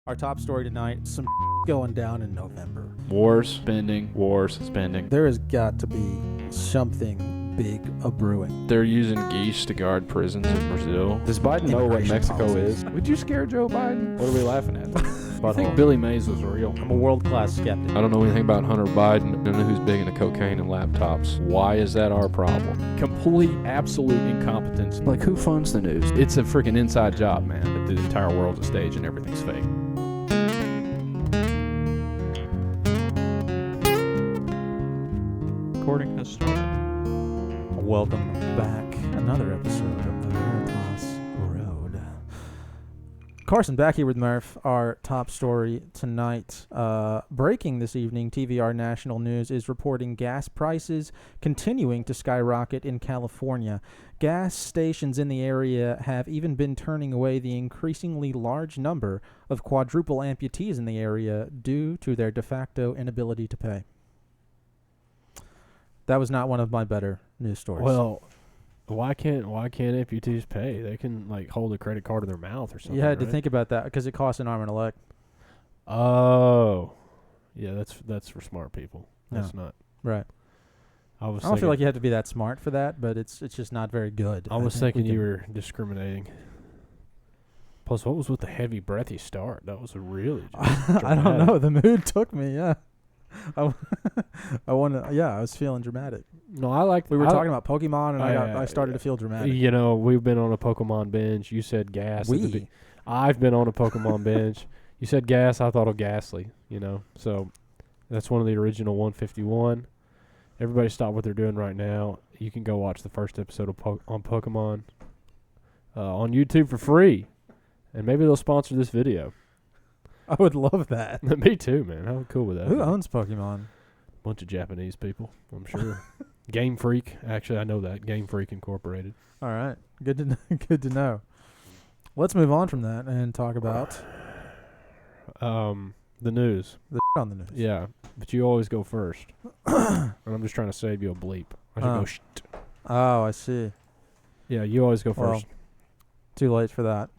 Our top story tonight, some going down in November. Wars, spending. There has got to be something big a-brewing. They're using geese to guard prisons in Brazil. Does Biden know what Immigration Mexico policies. is? Would you scare Joe Biden? What are we laughing at? I think Butthole. Billy Mays was real. I'm a world-class skeptic. I don't know anything about Hunter Biden. I don't know who's big into cocaine and laptops. Why is that our problem? Complete, absolute incompetence. Like, who funds the news? It's a freaking inside job, man. The entire world's a stage and everything's fake. Recording has started. Welcome back. Another episode of the Veritas Road. Carson back here with Murph. Our top story tonight. Breaking this evening, T.V.R. National News is reporting gas prices continuing to skyrocket in California. Gas stations in the area have even been turning away the increasingly large number of quadruple amputees in the area due to their de facto inability to pay. That was not one of my better news stories. Well, why can't amputees pay? They can hold a credit card in their mouth or something. you had to right? think about that because it costs an arm and a leg. Oh, yeah, that's for smart people. That's No. not Right. I I don't feel like you have to be that smart for that, but it's just not very good. I was think we thinking you can- were discriminating. Plus, what was with the heavy, breathy start? That was really. I don't know. The mood took me. Yeah. I want to. Yeah, I was feeling dramatic. No, I like. We were talking about Pokemon, and I started to feel dramatic. You know, we've been on a Pokemon binge. You said gas. I've been on a Pokemon binge. You said gas. I thought of Ghastly. You know, so that's one of the original 151. Everybody stop what they're doing right now. You can go watch the first episode of on Pokemon on YouTube for free, and maybe they'll sponsor this video. I would love that. Me too, man. How cool would that Who be? owns Pokemon? Bunch of Japanese people, I'm sure. Game Freak. Actually, I know that. Game Freak Incorporated. All right. Good to know. Good to know. Let's move on from that and talk about The news. the on the news. Yeah, but you always go first. And I'm just trying to save you a bleep. I should Oh. go Oh, I see. Yeah, you always go Well, first. Too late for that.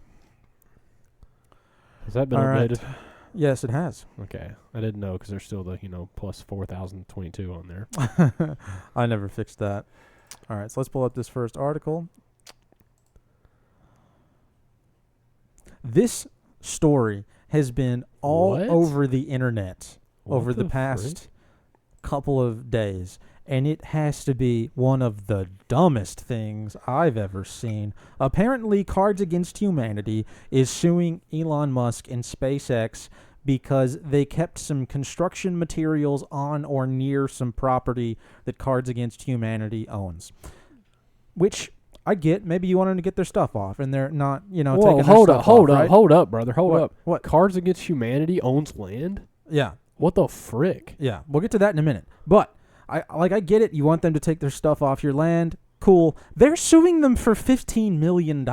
Has that been all right. updated? Yes, it has. Okay. I didn't know because there's still the, plus 4,022 on there. I never fixed that. All right, so let's pull up this first article. This story has been all What? over the internet over What the the past couple of days, and it has to be one of the dumbest things I've ever seen. Apparently, Cards Against Humanity is suing Elon Musk and SpaceX because they kept some construction materials on or near some property that Cards Against Humanity owns. Which I get. Maybe you want them to get their stuff off, and they're not, taking their hold stuff up, hold off, up, right? hold up, brother, hold What? up. What? Cards Against Humanity owns land? Yeah, What the frick? yeah. We'll get to that in a minute. But I get it. You want them to take their stuff off your land. Cool. They're suing them for $15 million.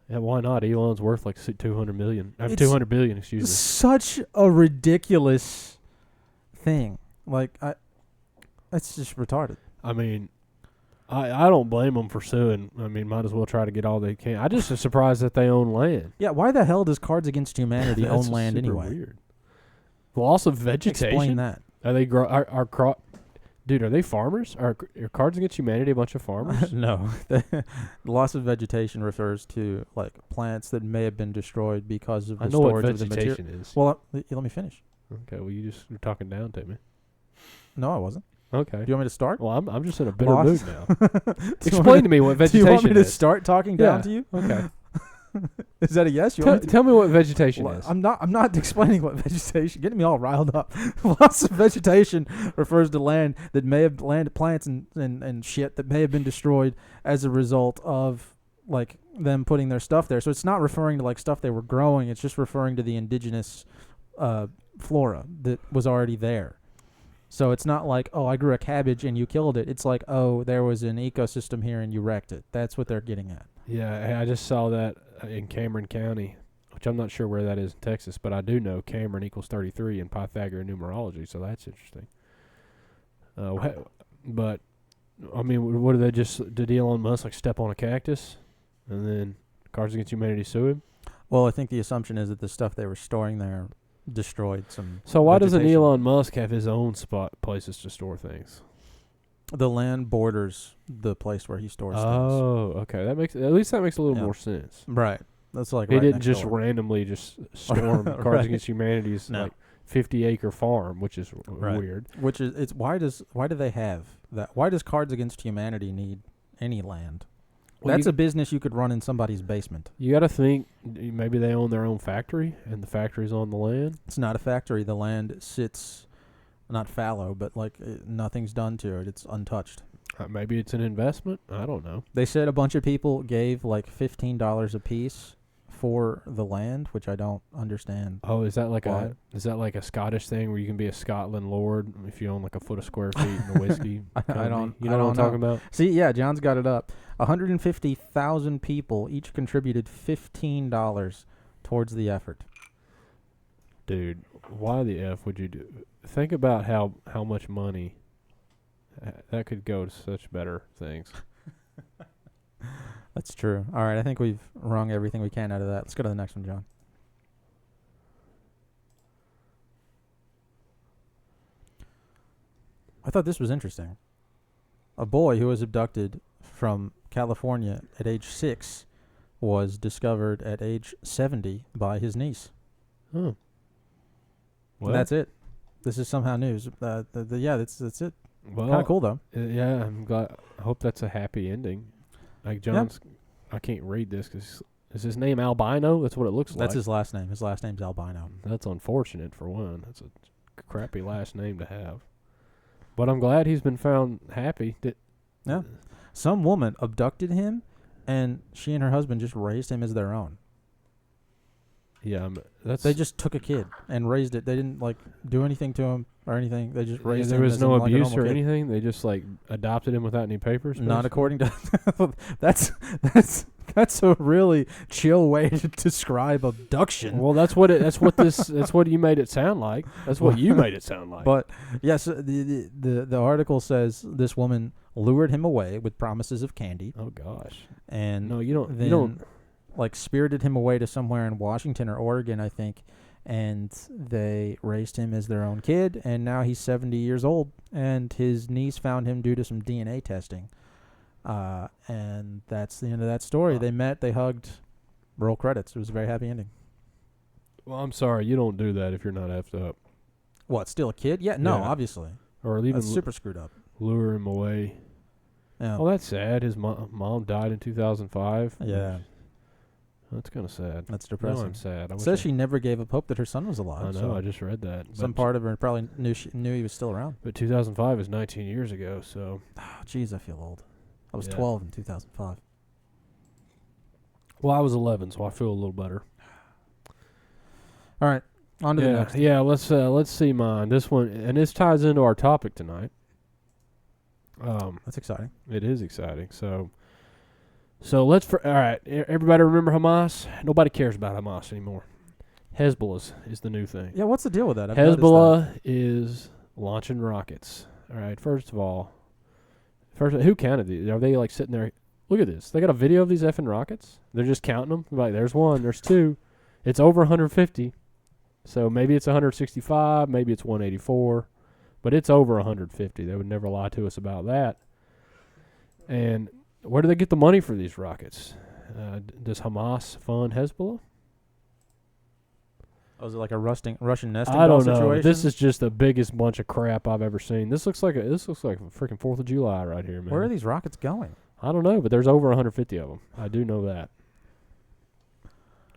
Yeah, why not? Elon's worth like 200 million. It's 200 billion, excuse me. Such a ridiculous thing. It's just retarded. I mean, I don't blame them for suing. I mean, might as well try to get all they can. I just am surprised that they own land. Yeah, why the hell does Cards Against Humanity That's own just land super anyway? Weird. Loss of vegetation. Explain that. Are they Dude, are they farmers? Are Cards Against Humanity a bunch of farmers? No. The loss of vegetation refers to plants that may have been destroyed because of the I know what storage of the material. vegetation is. Well, let me finish. Okay, well you're talking down to me. No, I wasn't. Okay. Do you want me to start? Well, I'm just in a bitter Loss- mood now. Do you want Explain to me what Do vegetation you want me to is. start talking down Yeah. to you? Okay. Is that a yes? You want me to? Tell me what vegetation Well, is. I'm not explaining what vegetation. Getting me all riled up. Loss of vegetation refers to land that may have plants and shit that may have been destroyed as a result of them putting their stuff there. So it's not referring to stuff they were growing. It's just referring to the indigenous flora that was already there. So it's not like, oh, I grew a cabbage and you killed it. It's like, oh, there was an ecosystem here and you wrecked it. That's what they're getting at. Yeah, I just saw that in Cameron County, which I'm not sure where that is in Texas, but I do know Cameron equals 33 in Pythagorean numerology, so that's interesting. But, I mean, what did Elon Musk step on a cactus and then Cards Against Humanity sue him? Well, I think the assumption is that the stuff they were storing there destroyed some. So why doesn't vegetation. Elon Musk have his own places to store things? The land borders the place where he stores things. Oh, okay. That makes a little Yeah. more sense. Right. That's like He right didn't next just door. randomly just storm Cards Right. Against Humanity's No. like 50-acre farm, which is Right. weird. Which is it's why do they have that? Why does Cards Against Humanity need any land? Well, That's a business you could run in somebody's basement. You got to think maybe they own their own factory, and the factory's on the land. It's not a factory. The land sits not fallow, but like nothing's done to it. It's untouched. Maybe it's an investment. I don't know. They said a bunch of people gave like $15 a piece for the land, which I don't understand. Oh, is that like Why? a Scottish thing where you can be a Scotland lord if you own like a foot of square feet and a whiskey? I company? don't- You I know what I'm don't talking about? See, yeah, John's got it up. 150,000 people each contributed $15 towards the effort. Dude, why the F would you do? Think about how much money that could go to such better things. That's true. All right, I think we've wrung everything we can out of that. Let's go to the next one, John. I thought this was interesting. A boy who was abducted from California at age 6 was discovered at age 70 by his niece. Huh. And that's it. This is somehow news. Yeah, that's it. Well, Kind of cool, though. Yeah, I'm glad. I hope that's a happy ending. Like John's, I can't read this because is his name Albino? That's what it looks like. That's his last name. His last name's Albino. That's unfortunate for one. That's a crappy last name to have. But I'm glad he's been found happy. Yeah. Some woman abducted him, and she and her husband just raised him as their own. Yeah, that's. They just took a kid and raised it. They didn't like do anything to him or anything. They just raised him. There was as no like a abuse normal or kid. anything. They just like adopted him without any papers. Not basically? according to. That's a really chill way to describe abduction. Well, that's what you made it sound like. That's what you made it sound like. But yes, the article says this woman lured him away with promises of candy, oh gosh, and no, you don't. then You don't. like spirited him away to somewhere in Washington or Oregon, I think, and they raised him as their own kid, and now he's 70 years old, and his niece found him due to some DNA testing. And that's the end of that story. Wow. They met, they hugged, roll credits. It was a very happy ending. Well, I'm sorry, you don't do that if you're not effed up, What, still a kid? Yeah, no, Yeah. obviously. or even That's super screwed up. lure him away. Yeah. Well, that's sad. His mom died in 2005. Yeah. That's kind of sad. That's Now depressing. I'm sad. I It wish says she never gave up hope that her son was I alive. know. so I just read that. some part of her probably knew he was still around. But 2005 is 19 years ago. So Oh, jeez, I feel old. I was Yeah. 12 in 2005. well, I was 11, so I feel a little better. All right, on to the next. Yeah. Let's see mine. This one, and this ties into our topic tonight. That's exciting. It is exciting. So all right. Everybody remember Hamas? Nobody cares about Hamas anymore. Hezbollah is the new thing. Yeah, what's the deal with that? I've noticed that. Hezbollah is launching rockets. All right. First, who counted these? Are they like sitting there? Look at this. They got a video of these effing rockets. They're just counting them. Like, there's one. There's two. It's over 150. So maybe it's 165. Maybe it's 184. But it's over 150. They would never lie to us about that. And where do they get the money for these rockets? Does Hamas fund Hezbollah? Oh, is it like a Russian nesting I doll don't know. situation? This is just the biggest bunch of crap I've ever seen. This looks like a freaking 4th of July right here, man. Where are these rockets going? I don't know, but there's over 150 of them. I do know that.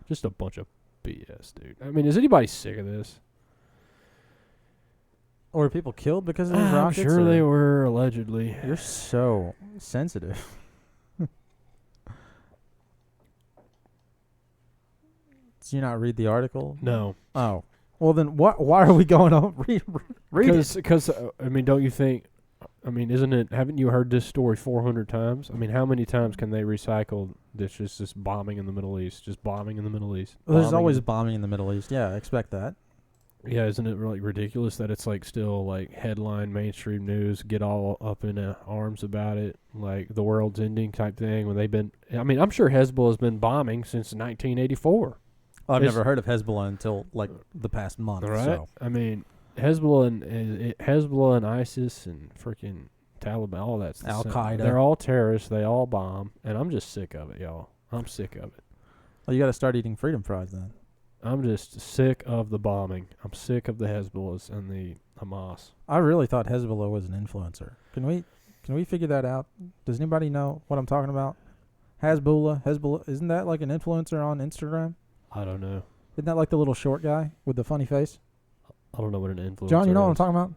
Just a bunch of BS, dude. I mean, is anybody sick of this? Or were people killed because of these I'm rockets? sure or- they were, allegedly. You're so sensitive. Did you not read the article? No. Oh. Well, then why are we going on? Read it. Because I mean, don't you think... I mean, isn't it... Haven't you heard this story 400 times? I mean, how many times can they recycle this bombing in the Middle East? Just bombing in the Middle East. Well, there's Bombing always in- bombing in the Middle East. Yeah, I expect that. Yeah, isn't it really ridiculous that it's like still like headline mainstream news, get all up in arms about it, like the world's ending type thing when they've been... I mean, I'm sure Hezbollah has been bombing since 1984. I've It's- never heard of Hezbollah until like the past month. Right? So. I mean, Hezbollah and ISIS and freaking Taliban, all that's the same. Al-Qaeda. They're all terrorists. They all bomb, and I'm just sick of it, y'all. I'm sick of it. Well, you got to start eating freedom fries then. I'm just sick of the bombing. I'm sick of the Hezbollahs and the Hamas. I really thought Hezbollah was an influencer. Can we figure that out? Does anybody know what I'm talking about? Hezbollah, isn't that like an influencer on Instagram? I don't know. Isn't that like the little short guy with the funny face? I don't know what an influencer John, you know what I'm is. talking about?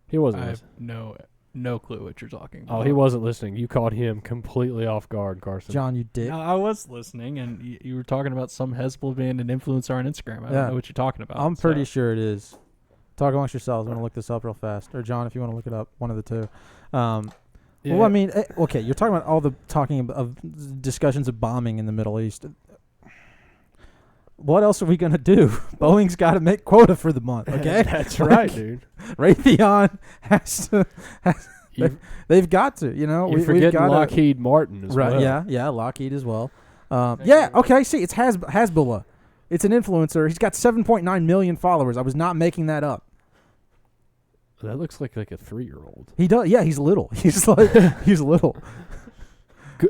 He wasn't I have listening. no clue what you're talking about. Oh, he wasn't listening. You caught him completely off guard, Carson. John, you dick. No, I was listening, and you were talking about some Hezbollah being an influencer on Instagram. I Yeah. don't know what you're talking about. I'm pretty so. sure it is. Talk amongst yourselves. I'm going to look this up real fast. Or John, if you want to look it up, one of the two. Well, I mean, okay, you're talking about all the talking of discussions of bombing in the Middle East. What else are we going to do? Boeing's got to make quota for the month, okay? That's Like, right, dude. Raytheon has to. You, They've got to, you know. you're we've forgetting gotta, Lockheed Martin as right? well. Yeah, Lockheed as well. Yeah, okay. See, it's Hezbollah. It's an influencer. He's got 7.9 million followers. I was not making that up. That looks like a 3-year-old. He does. Yeah, he's little. He's like he's little.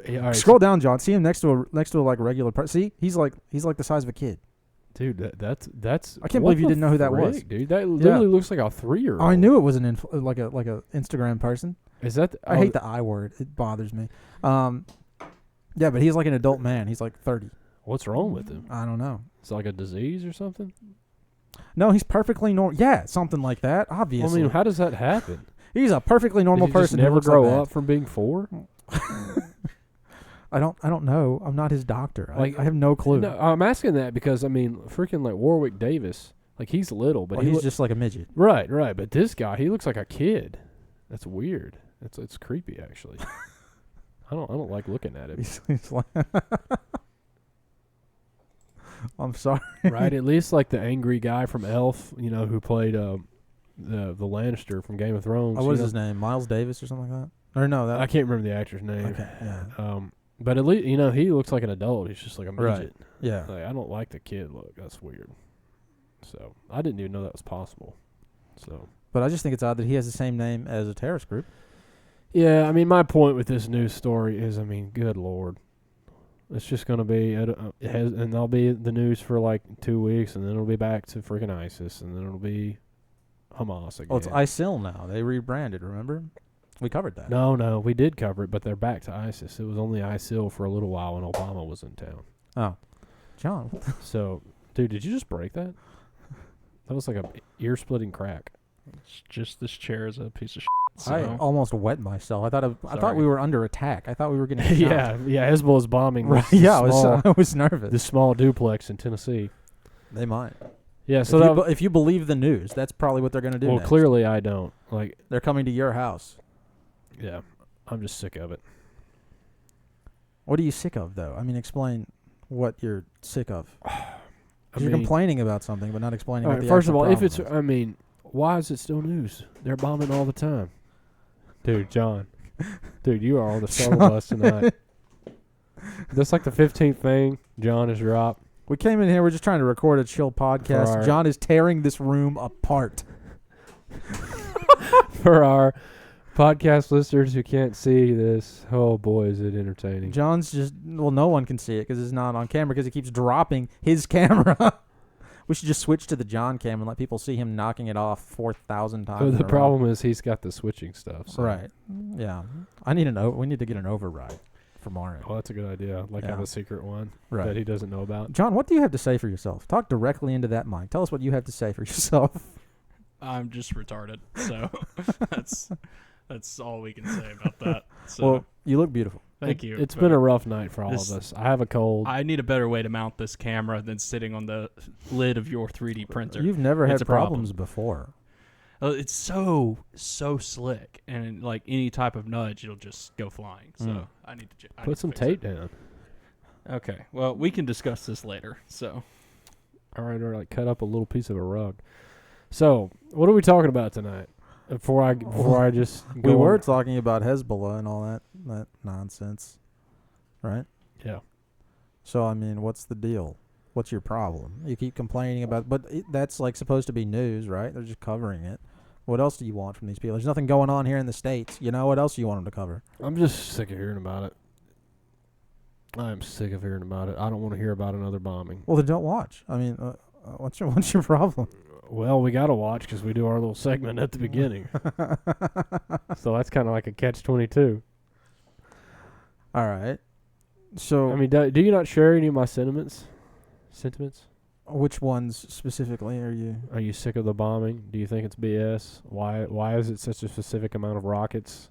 Yeah, all right, Scroll down, John. See him next to a like regular person. See, he's like the size of a kid. dude. That's. I can't what believe you the didn't know who that was. frick, dude. That literally looks like a 3-year-old. I knew it was an like a Instagram person. Is that? I hate the I word. It bothers me. Yeah, but he's like an adult man. He's like 30. What's wrong with him? I don't know. It's like a disease or something. No, he's perfectly normal. Yeah, something like that. Obviously, I mean, how does that happen? he's a perfectly normal Did he person. Just who never looks grow like that. up from being 4. I don't know. I'm not his doctor. Like, I have no clue. No, I'm asking that because I mean, freaking like Warwick Davis, like he's little, but Well, he's just like a midget. right. But this guy, he looks like a kid. That's weird. It's creepy actually. I don't like looking at him. He's like I'm sorry. Right, at least like the angry guy from Elf, you know, who played the Lannister from Game of Thrones. What is his name? Miles Davis or something like that? Or no, that I can't remember the actor's name. Okay, yeah. But at least he looks like an adult. He's just like a midget. Right. Yeah. Like, I don't like the kid look. That's weird. So I didn't even know that was possible. So. But I just think it's odd that he has the same name as a terrorist group. Yeah, I mean, my point with this news story is, I mean, good Lord. It's just going to be, and they'll be the news for like 2 weeks, and then it'll be back to freaking ISIS, and then it'll be Hamas again. Oh, it's ISIL now. They rebranded, remember? We covered that. No, we did cover it, but they're back to ISIS. It was only ISIL for a little while when Obama was in town. Oh. John. So, dude, did you just break that? That was like a ear-splitting crack. It's just this chair is a piece of shit. I So. almost wet myself. I thought Sorry. we were under attack. I thought we were getting shot. yeah, Hezbollah's bombing. Right. this Yeah, small, I was nervous. this small duplex in Tennessee. They might. Yeah, so if you believe the news, that's probably what they're going to do well, next. clearly I don't. Like, They're coming to your house. yeah, I'm just sick of it. What are you sick of, though? I mean, explain what you're sick of. I You're mean, complaining about something, but not explaining all what right, the first of actual all, if problem it's, is. I mean, why is it still news? They're bombing all the time. Dude, John. Dude, you are on the struggle bus tonight. That's like the 15th thing John has dropped. We came in here, we're just trying to record a chill podcast. our- John is tearing this room apart. For our podcast listeners who can't see this, oh boy, is it entertaining. John's no one can see it because it's not on camera because he keeps dropping his camera. We should just switch to the John cam and let people see him knocking it off 4,000 times. So in the a row. problem is he's got the switching stuff. So. Right. Yeah. We need to get an override for Mario. Oh, that's a good idea. Like have Yeah. a secret one Right. that he doesn't know about. John, what do you have to say for yourself? Talk directly into that mic. Tell us what you have to say for yourself. I'm just retarded. So that's all we can say about that. So Well, you look beautiful. thank you. It's but been a rough night for all this- of us. I have a cold. I need a better way to mount this camera than sitting on the lid of your 3D printer. You've never It's had a problem. problems before. It's so slick, and like any type of nudge, it'll just go flying. So Mm. I need to Put some fix tape it. down. Okay, well we can discuss this later. So All right, or like cut up a little piece of a rug. So, what are we talking about tonight? Before I just We go were on- talking about Hezbollah and all that nonsense, right? Yeah. So, I mean, what's the deal? What's your problem? You keep complaining about, but that's like supposed to be news, right? They're just covering it. What else do you want from these people? There's nothing going on here in the States. You know, what else do you want them to cover? I'm just sick of hearing about it. I am sick of hearing about it. I don't want to hear about another bombing. Well, then don't watch. I mean, what's your problem? Well, we got to watch because we do our little segment at the beginning. So that's kind of like a catch-22. All right. So, I mean, do you not share any of my sentiments? Which ones specifically are you? Are you sick of the bombing? Do you think it's BS? Why is it such a specific amount of rockets?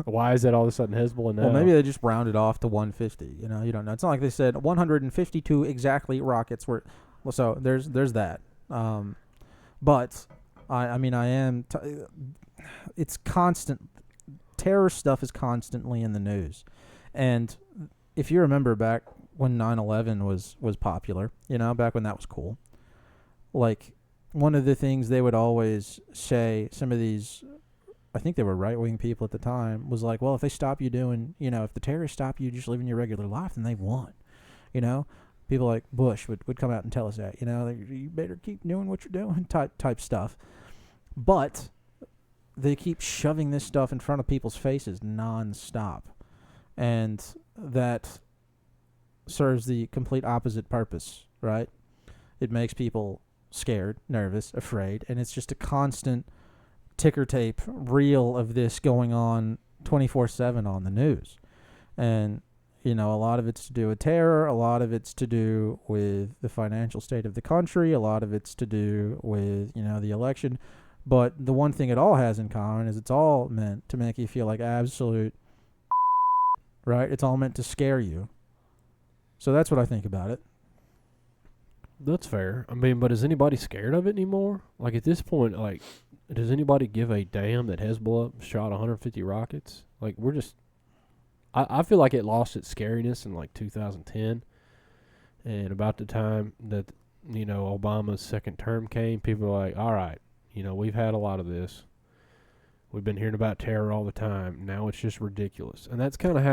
Why is it all of a sudden Hezbollah now? Well, maybe they just rounded off to 150. You know, you don't know. It's not like they said 152 exactly rockets were. Well, so there's that. But I mean, it's constant. Terror stuff is constantly in the news, and if you remember back when 9/11 was popular, you know, back when that was cool, like one of the things they would always say, some of these, I think they were right-wing people at the time, was like, well, if they stop you doing, you know, if the terrorists stop you just living your regular life, then they've won, you know. People like Bush would come out and tell us that, you know, you better keep doing what you're doing, type stuff. But they keep shoving this stuff in front of people's faces nonstop, and that serves the complete opposite purpose, right? It makes people scared, nervous, afraid, and it's just a constant ticker tape reel of this going on 24/7 on the news. And you know, a lot of it's to do with terror, a lot of it's to do with the financial state of the country, a lot of it's to do with, you know, the election. But the one thing it all has in common is it's all meant to make you feel like absolute right? It's all meant to scare you. So that's what I think about it. That's fair. I mean, but is anybody scared of it anymore? Like, at this point, like, does anybody give a damn that Hezbollah shot 150 rockets? Like, we're just... I feel like it lost its scariness in, like, 2010. And about the time that, you know, Obama's second term came, people were like, all right, you know, we've had a lot of this. We've been hearing about terror all the time. Now it's just ridiculous. And that's kind of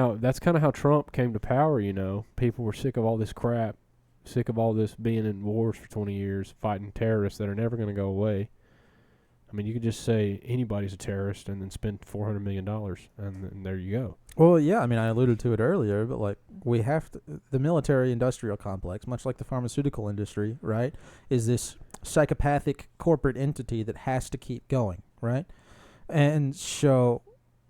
how Trump came to power, you know. People were sick of all this crap, sick of all this being in wars for 20 years, fighting terrorists that are never going to go away. I mean, you could just say anybody's a terrorist and then spend $400 million, and there you go. Well, yeah, I mean, I alluded to it earlier, but, like, we have to, the military-industrial complex, much like the pharmaceutical industry, right, is this psychopathic corporate entity that has to keep going, right? And so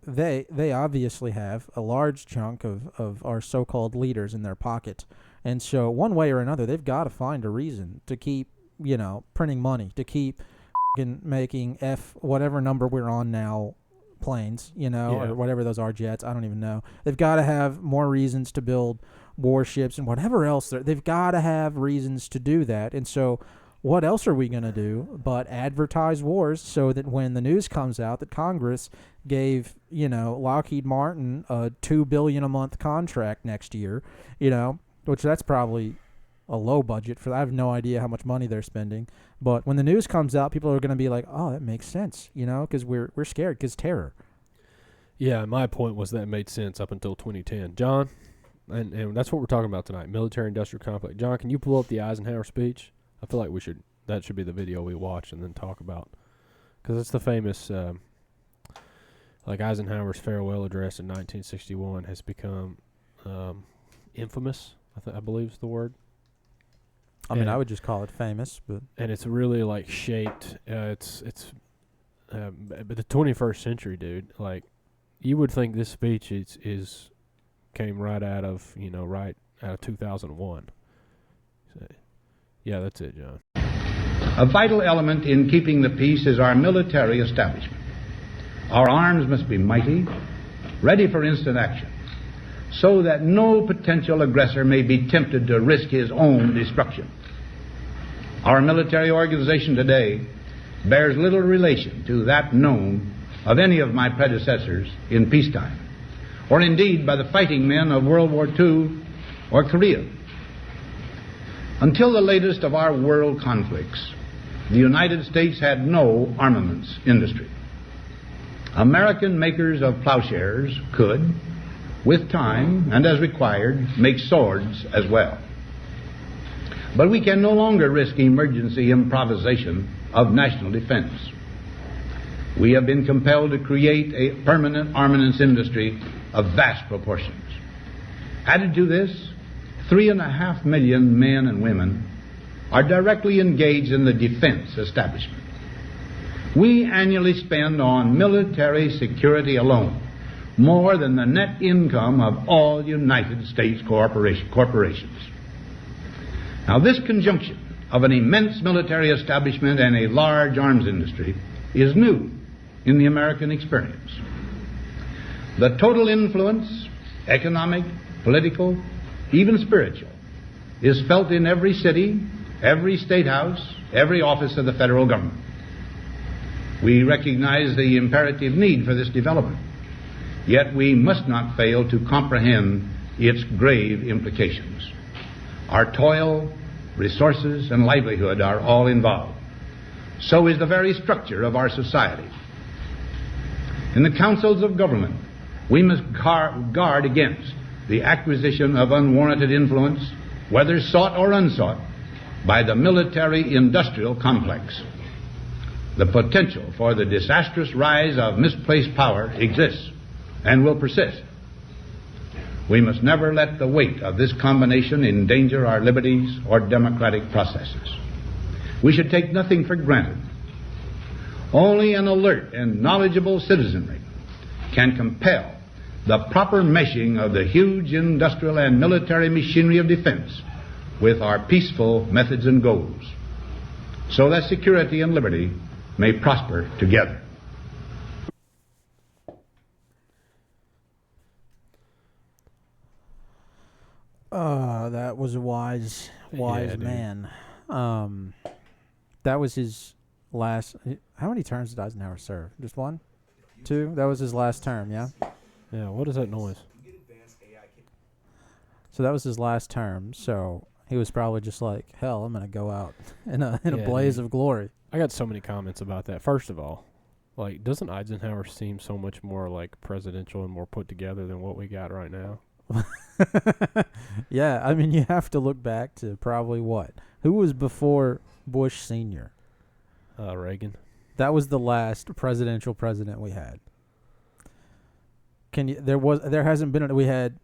they obviously have a large chunk of our so-called leaders in their pocket. And so one way or another, they've got to find a reason to keep, you know, printing money, to keep making whatever number we're on now planes, you know, or whatever those are, jets, I don't even know. They've got to have more reasons to build warships and whatever else. They've got to have reasons to do that. And so what else are we going to do but advertise wars so that when the news comes out that Congress gave, you know, Lockheed Martin a $2 billion a month contract next year, you know, which that's probably a low budget for that. I have no idea how much money they're spending. But when the news comes out, people are going to be like, oh, that makes sense, you know, because we're scared because terror. Yeah, my point was that made sense up until 2010. John, and that's what we're talking about tonight, military-industrial complex. John, can you pull up the Eisenhower speech? I feel like that should be the video we watch and then talk about. Because it's the famous, like Eisenhower's farewell address in 1961 has become infamous, I believe is the word. I mean, I would just call it famous, but and it's really like shaped. But the 21st century, dude. Like, you would think this speech came right out of 2001. So, yeah, that's it, John. A vital element in keeping the peace is our military establishment. Our arms must be mighty, ready for instant action, so that no potential aggressor may be tempted to risk his own destruction. Our military organization today bears little relation to that known of any of my predecessors in peacetime, or indeed by the fighting men of World War II or Korea. Until the latest of our world conflicts, the United States had no armaments industry. American makers of plowshares could, with time and as required, make swords as well. But we can no longer risk emergency improvisation of national defense. We have been compelled to create a permanent armaments industry of vast proportions. Added to this, 3.5 million men and women are directly engaged in the defense establishment. We annually spend on military security alone more than the net income of all United States corporations. Now, this conjunction of an immense military establishment and a large arms industry is new in the American experience. The total influence, economic, political, even spiritual, is felt in every city, every state house, every office of the federal government. We recognize the imperative need for this development, yet we must not fail to comprehend its grave implications. Our toil, resources, and livelihood are all involved. So is the very structure of our society. In the councils of government, we must guard against the acquisition of unwarranted influence, whether sought or unsought, by the military-industrial complex. The potential for the disastrous rise of misplaced power exists and will persist. We must never let the weight of this combination endanger our liberties or democratic processes. We should take nothing for granted. Only an alert and knowledgeable citizenry can compel the proper meshing of the huge industrial and military machinery of defense with our peaceful methods and goals, so that security and liberty may prosper together. That was a wise man. That was his last. How many terms did Eisenhower serve? Just one? 2? That was his last term, yeah? Yeah, what is that noise? So that was his last term, so he was probably just like, hell, I'm going to go out in a blaze of glory. I got so many comments about that. First of all, like, doesn't Eisenhower seem so much more like presidential and more put together than what we got right now? Yeah, I mean, you have to look back to probably what? Who was before Bush Sr.? Reagan. That was the last presidential president we had. There hasn't been we had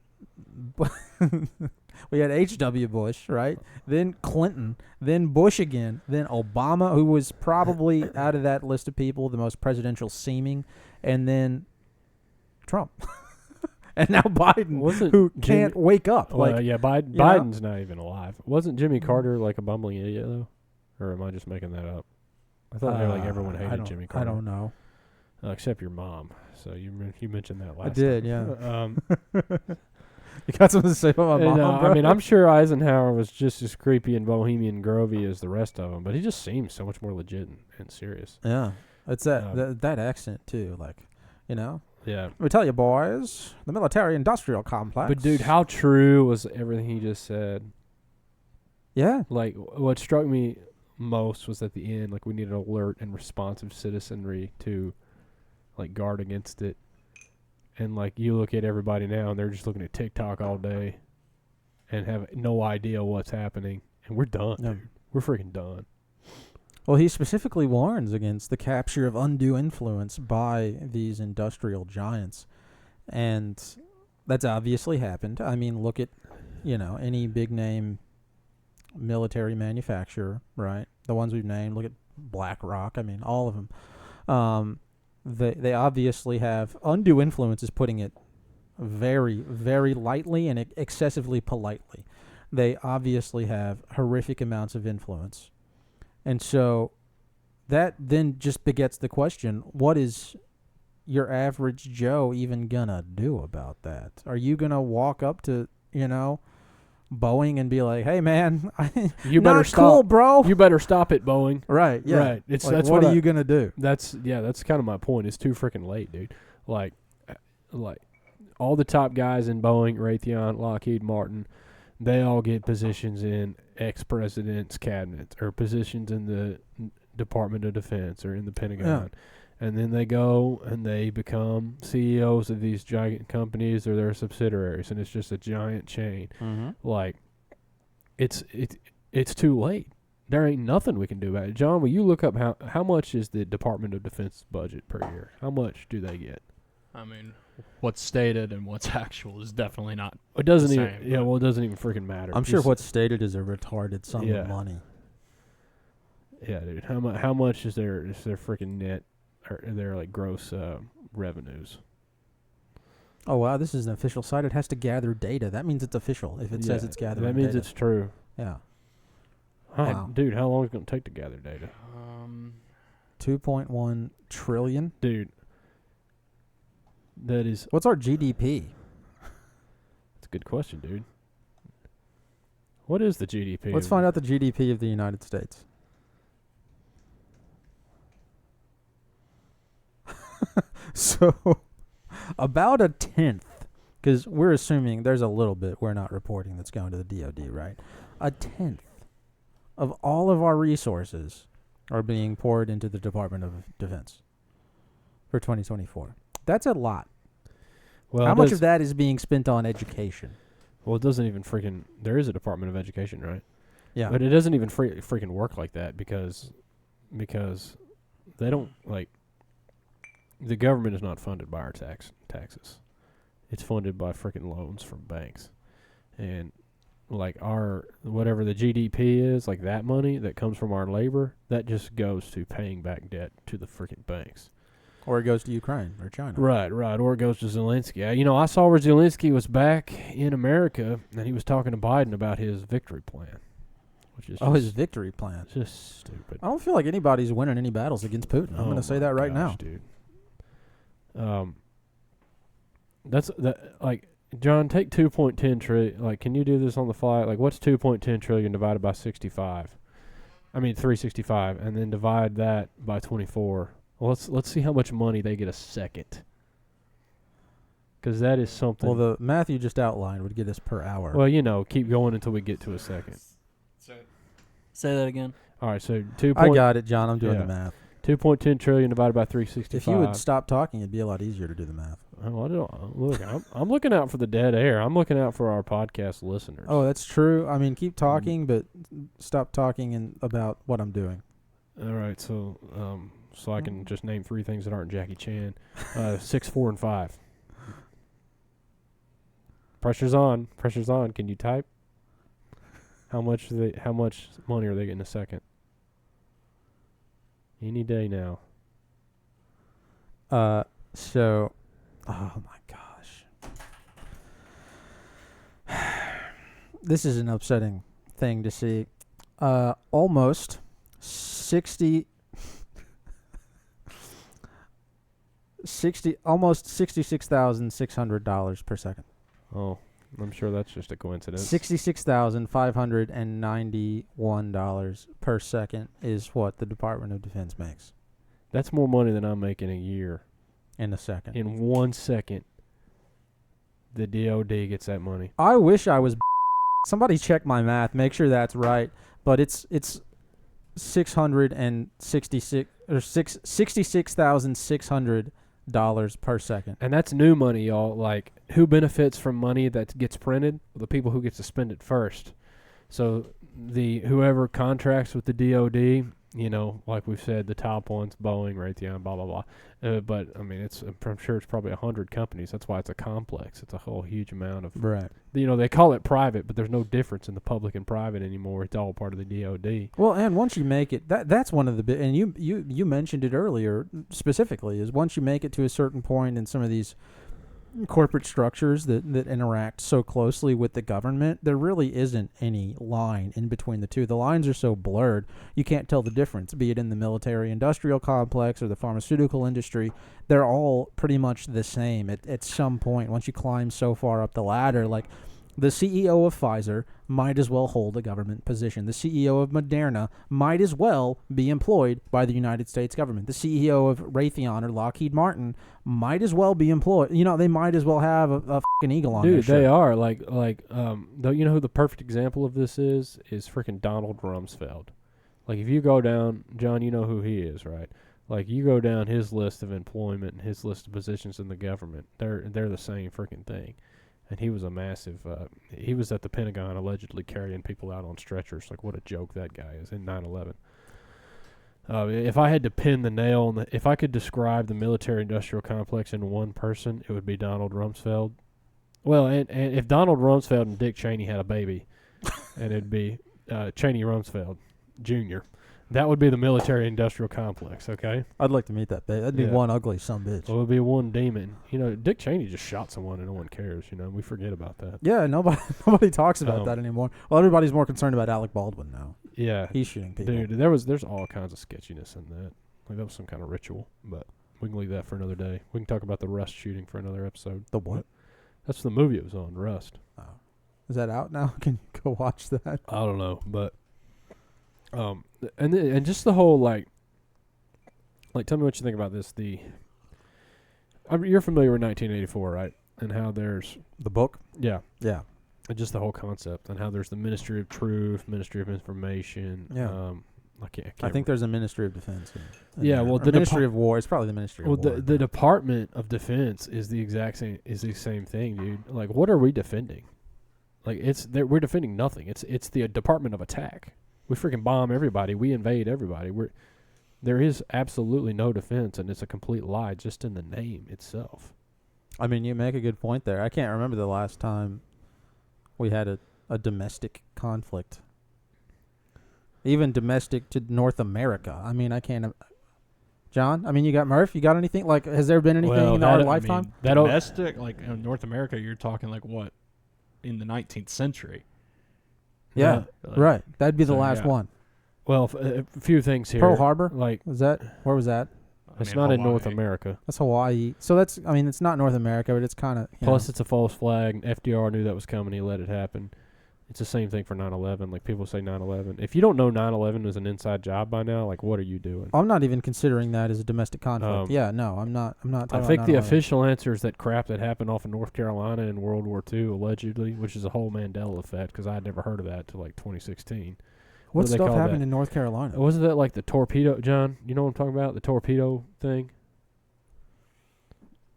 we had H.W. Bush, right? Then Clinton, then Bush again, then Obama, who was probably out of that list of people the most presidential seeming, and then Trump. And now Biden, who can't wake up. Biden's not even alive. Wasn't Jimmy Carter like a bumbling idiot, though? Or am I just making that up? I thought everyone hated Jimmy Carter. I don't know. Except your mom. So you mentioned that last I did, time. Yeah. You got something to say about my mom, bro? I mean, I'm sure Eisenhower was just as creepy and bohemian grovey as the rest of them, but he just seems so much more legit and serious. Yeah. It's that accent, too. Like, you know? Yeah. Let me tell you, boys, the military-industrial complex. But, dude, how true was everything he just said? Yeah. Like, what struck me most was at the end, like, we need an alert and responsive citizenry to, like, guard against it. And, like, you look at everybody now, and they're just looking at TikTok all day and have no idea what's happening. And we're done, dude. We're freaking done. Well, he specifically warns against the capture of undue influence by these industrial giants. And that's obviously happened. I mean, look at, any big-name military manufacturer, right? The ones we've named. Look at BlackRock. I mean, all of them. They obviously have undue influence, is putting it very, very lightly and excessively politely. They obviously have horrific amounts of influence. And so that then just begets the question, what is your average Joe even going to do about that? Are you going to walk up to, Boeing and be like, hey, man, you better not stop. Cool, bro. You better stop it, Boeing. Right, yeah. Right. That's what are you going to do? That's kind of my point. It's too freaking late, dude. Like all the top guys in Boeing, Raytheon, Lockheed Martin, they all get positions in ex-president's cabinets or positions in the Department of Defense or in the Pentagon. Yeah. And then they go and they become CEOs of these giant companies or their subsidiaries, and it's just a giant chain. Mm-hmm. Like, it's it's too late. There ain't nothing we can do about it. John, will you look up how much is the Department of Defense budget per year? How much do they get? I mean, what's stated and what's actual is definitely not. It doesn't the even. same, Yeah, but- well, it doesn't even freaking matter. I'm sure Just- what's stated is a retarded sum Yeah. of money. Yeah, dude. How much is their freaking net or their like gross revenues? Oh wow, this is an official site. It has to gather data. That means it's official. If it says it's gathering that means data. it's true. Yeah. Wow. Dude, how long is it going to take to gather data? 2.1 trillion. Dude, that is What's our GDP? that's a good question, dude. What is the GDP? Let's find out the GDP of the United States. So, about a tenth, because we're assuming there's a little bit we're not reporting that's going to the DoD, right? A tenth of all of our resources are being poured into the Department of Defense for 2024. That's a lot. Well, How much of that is being spent on education? Well, it doesn't even freaking. There is a Department of Education, right? Yeah. But it doesn't even freaking work like that because they don't like. The government is not funded by our taxes. It's funded by freaking loans from banks, and like our whatever the GDP is, like that money that comes from our labor, that just goes to paying back debt to the freaking banks. Or it goes to Ukraine or China. Right. Or it goes to Zelensky. I saw where Zelensky was back in America, and he was talking to Biden about his victory plan, which is His victory plan. just stupid. I don't feel like anybody's winning any battles against Putin. I'm going to say that right now. Dude. That's that. Like, John, take 2.10 trillion. Like, can you do this on the fly? Like, what's 2.10 trillion divided by 65? I mean, 365, and then divide that by 24. Well, let's see how much money they get a second. Because that is something. Well, the math you just outlined would get us per hour. Well, keep going until we get to a second. Say that again. All right, so 2. I got it, John. I'm doing yeah. the math. 2.10 trillion divided by 365. If you would stop talking, it'd be a lot easier to do the math. Oh, I don't look. I'm looking out for the dead air. I'm looking out for our podcast listeners. Oh, that's true. I mean, keep talking, but stop talking about what I'm doing. All right, so I can just name 3 things that aren't Jackie Chan. 6, 4, and 5. Pressure's on. Pressure's on. Can you type? How much money are they getting a second? Any day now. So, oh my gosh. This is an upsetting thing to see. Almost almost $66,600 per second. Oh, I'm sure that's just a coincidence. $66,591 per second is what the Department of Defense makes That's more money than I'm making a year. in a second. In 1 second, the DoD gets that money. I wish I was. Somebody check my math, make sure that's right. But it's $66,600 per second. And that's new money, y'all. Like, who benefits from money that gets printed? The people who get to spend it first. So whoever contracts with the DoD, like we've said, the top ones, Boeing, Raytheon, blah blah blah. But I mean, I'm sure it's probably 100 companies. That's why it's a complex. It's a whole huge amount of. Right. They call it private, but there's no difference in the public and private anymore. It's all part of the DoD. Well, and once you make it, that's one of the and you mentioned it earlier specifically, is once you make it to a certain point in some of these corporate structures that interact so closely with the government, there really isn't any line in between the two. The lines are so blurred, you can't tell the difference, be it in the military-industrial complex or the pharmaceutical industry. They're all pretty much the same at some point. Once you climb so far up the ladder, like the CEO of Pfizer might as well hold a government position. The CEO of Moderna might as well be employed by the United States government. The CEO of Raytheon or Lockheed Martin might as well be employed. They might as well have a fucking eagle on their Dude, shirt. they are. Who the perfect example of this is freaking Donald Rumsfeld. Like, if you go down, John, you know who he is, right? Like, you go down his list of employment and his list of positions in the government, they're the same freaking thing. and he was a massive. He was at the Pentagon allegedly carrying people out on stretchers. Like, what a joke that guy is in 9/11. If I had to pin the nail on if I could describe the military-industrial complex in one person, it would be Donald Rumsfeld. Well, and if Donald Rumsfeld and Dick Cheney had a baby, and it'd be Cheney Rumsfeld Jr., that would be the military-industrial complex, okay? I'd like to meet that baby. That'd be one ugly sumbitch. Well, it would be one demon. You know, Dick Cheney just shot someone and no one cares, you know. We forget about that. Yeah, nobody talks about that anymore. Well, everybody's more concerned about Alec Baldwin now. Yeah. He's shooting people. Dude, there's all kinds of sketchiness in that. Like, that was some kind of ritual, but we can leave that for another day. We can talk about the Rust shooting for another episode. The what? That's the movie it was on, Rust. Oh. Is that out now? Can you go watch that? I don't know, but and just the whole like tell me what you think about this. You're familiar with 1984, right? And how there's the book? Yeah. And just the whole concept, and how there's the Ministry of Truth, Ministry of Information. Yeah. I think there's a Ministry of Defense. The Ministry of War. It's probably the Ministry of War. The Department of Defense is the exact same. Is the same thing, dude. Like, what are we defending? Like, we're defending nothing. It's the Department of Attack. We freaking bomb everybody. We invade everybody. There is absolutely no defense, and it's a complete lie just in the name itself. I mean, you make a good point there. I can't remember the last time we had a domestic conflict. Even domestic to North America. I mean, I can't... John? I mean, you got Murph? You got anything? Like, has there been anything in our lifetime? Domestic? Like, in North America, you're talking like what? In the 19th century. Yeah, right. That'd be the last one. Well, a few things here. Pearl Harbor? Like, where was that? It's not in North America. That's Hawaii. So it's not North America, but it's kind of... Plus, it's a false flag. FDR knew that was coming. He let it happen. It's the same thing for 9/11. Like, people say 9/11. If you don't know 9/11 was an inside job by now, like, what are you doing? I'm not even considering that as a domestic conflict. I'm not. I think the official answer is that crap that happened off of North Carolina in World War II, allegedly, which is a whole Mandela effect, because I had never heard of that till like 2016. What stuff happened in North Carolina? Wasn't that like the torpedo, John? You know what I'm talking about? The torpedo thing?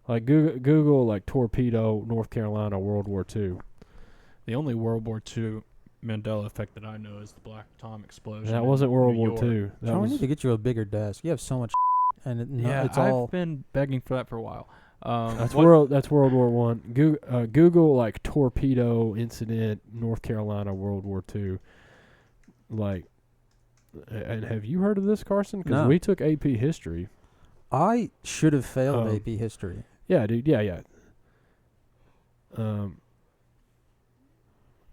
Like, Google like torpedo North Carolina World War II. The only World War II Mandela effect that I know is the Black Tom explosion. That wasn't World War II. We need to get you a bigger desk. You have so much and it's all... I've been begging for that for a while. That's World War I. Google like torpedo incident North Carolina World War II. Like, and have you heard of this, Carson? Because we took AP history. I should have failed AP history. Yeah, dude. Yeah.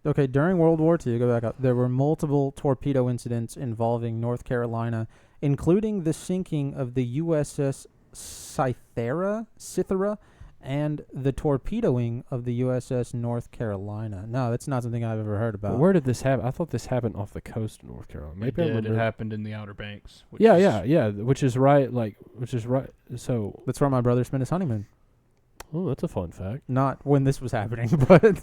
Okay, during World War II, go back up, there were multiple torpedo incidents involving North Carolina, including the sinking of the USS Cythera, and the torpedoing of the USS North Carolina. No, that's not something I've ever heard about. But where did this happen? I thought this happened off the coast of North Carolina. Maybe it happened in the Outer Banks. Yeah. Which is right. So that's where my brother spent his honeymoon. Oh, that's a fun fact. Not when this was happening, but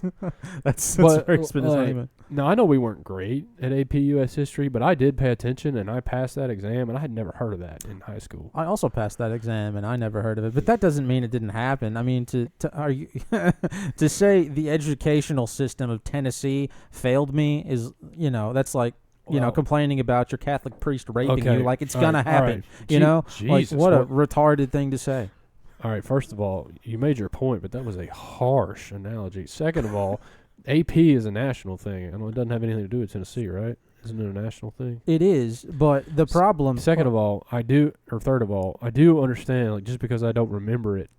that's where he spent his honeymoon. Now, I know we weren't great at AP US history, but I did pay attention, and I passed that exam, and I had never heard of that in high school. I also passed that exam, and I never heard of it. But that doesn't mean it didn't happen. I mean, to say the educational system of Tennessee failed me is, that's like, complaining about your Catholic priest raping you. Like, it's going to happen. Right. Like, what a retarded thing to say. All right, first of all, you made your point, but that was a harsh analogy. Second of all, AP is a national thing. I know it doesn't have anything to do with Tennessee, right? Isn't it a national thing? It is, but the problem... Third of all, I do understand, like, just because I don't remember it,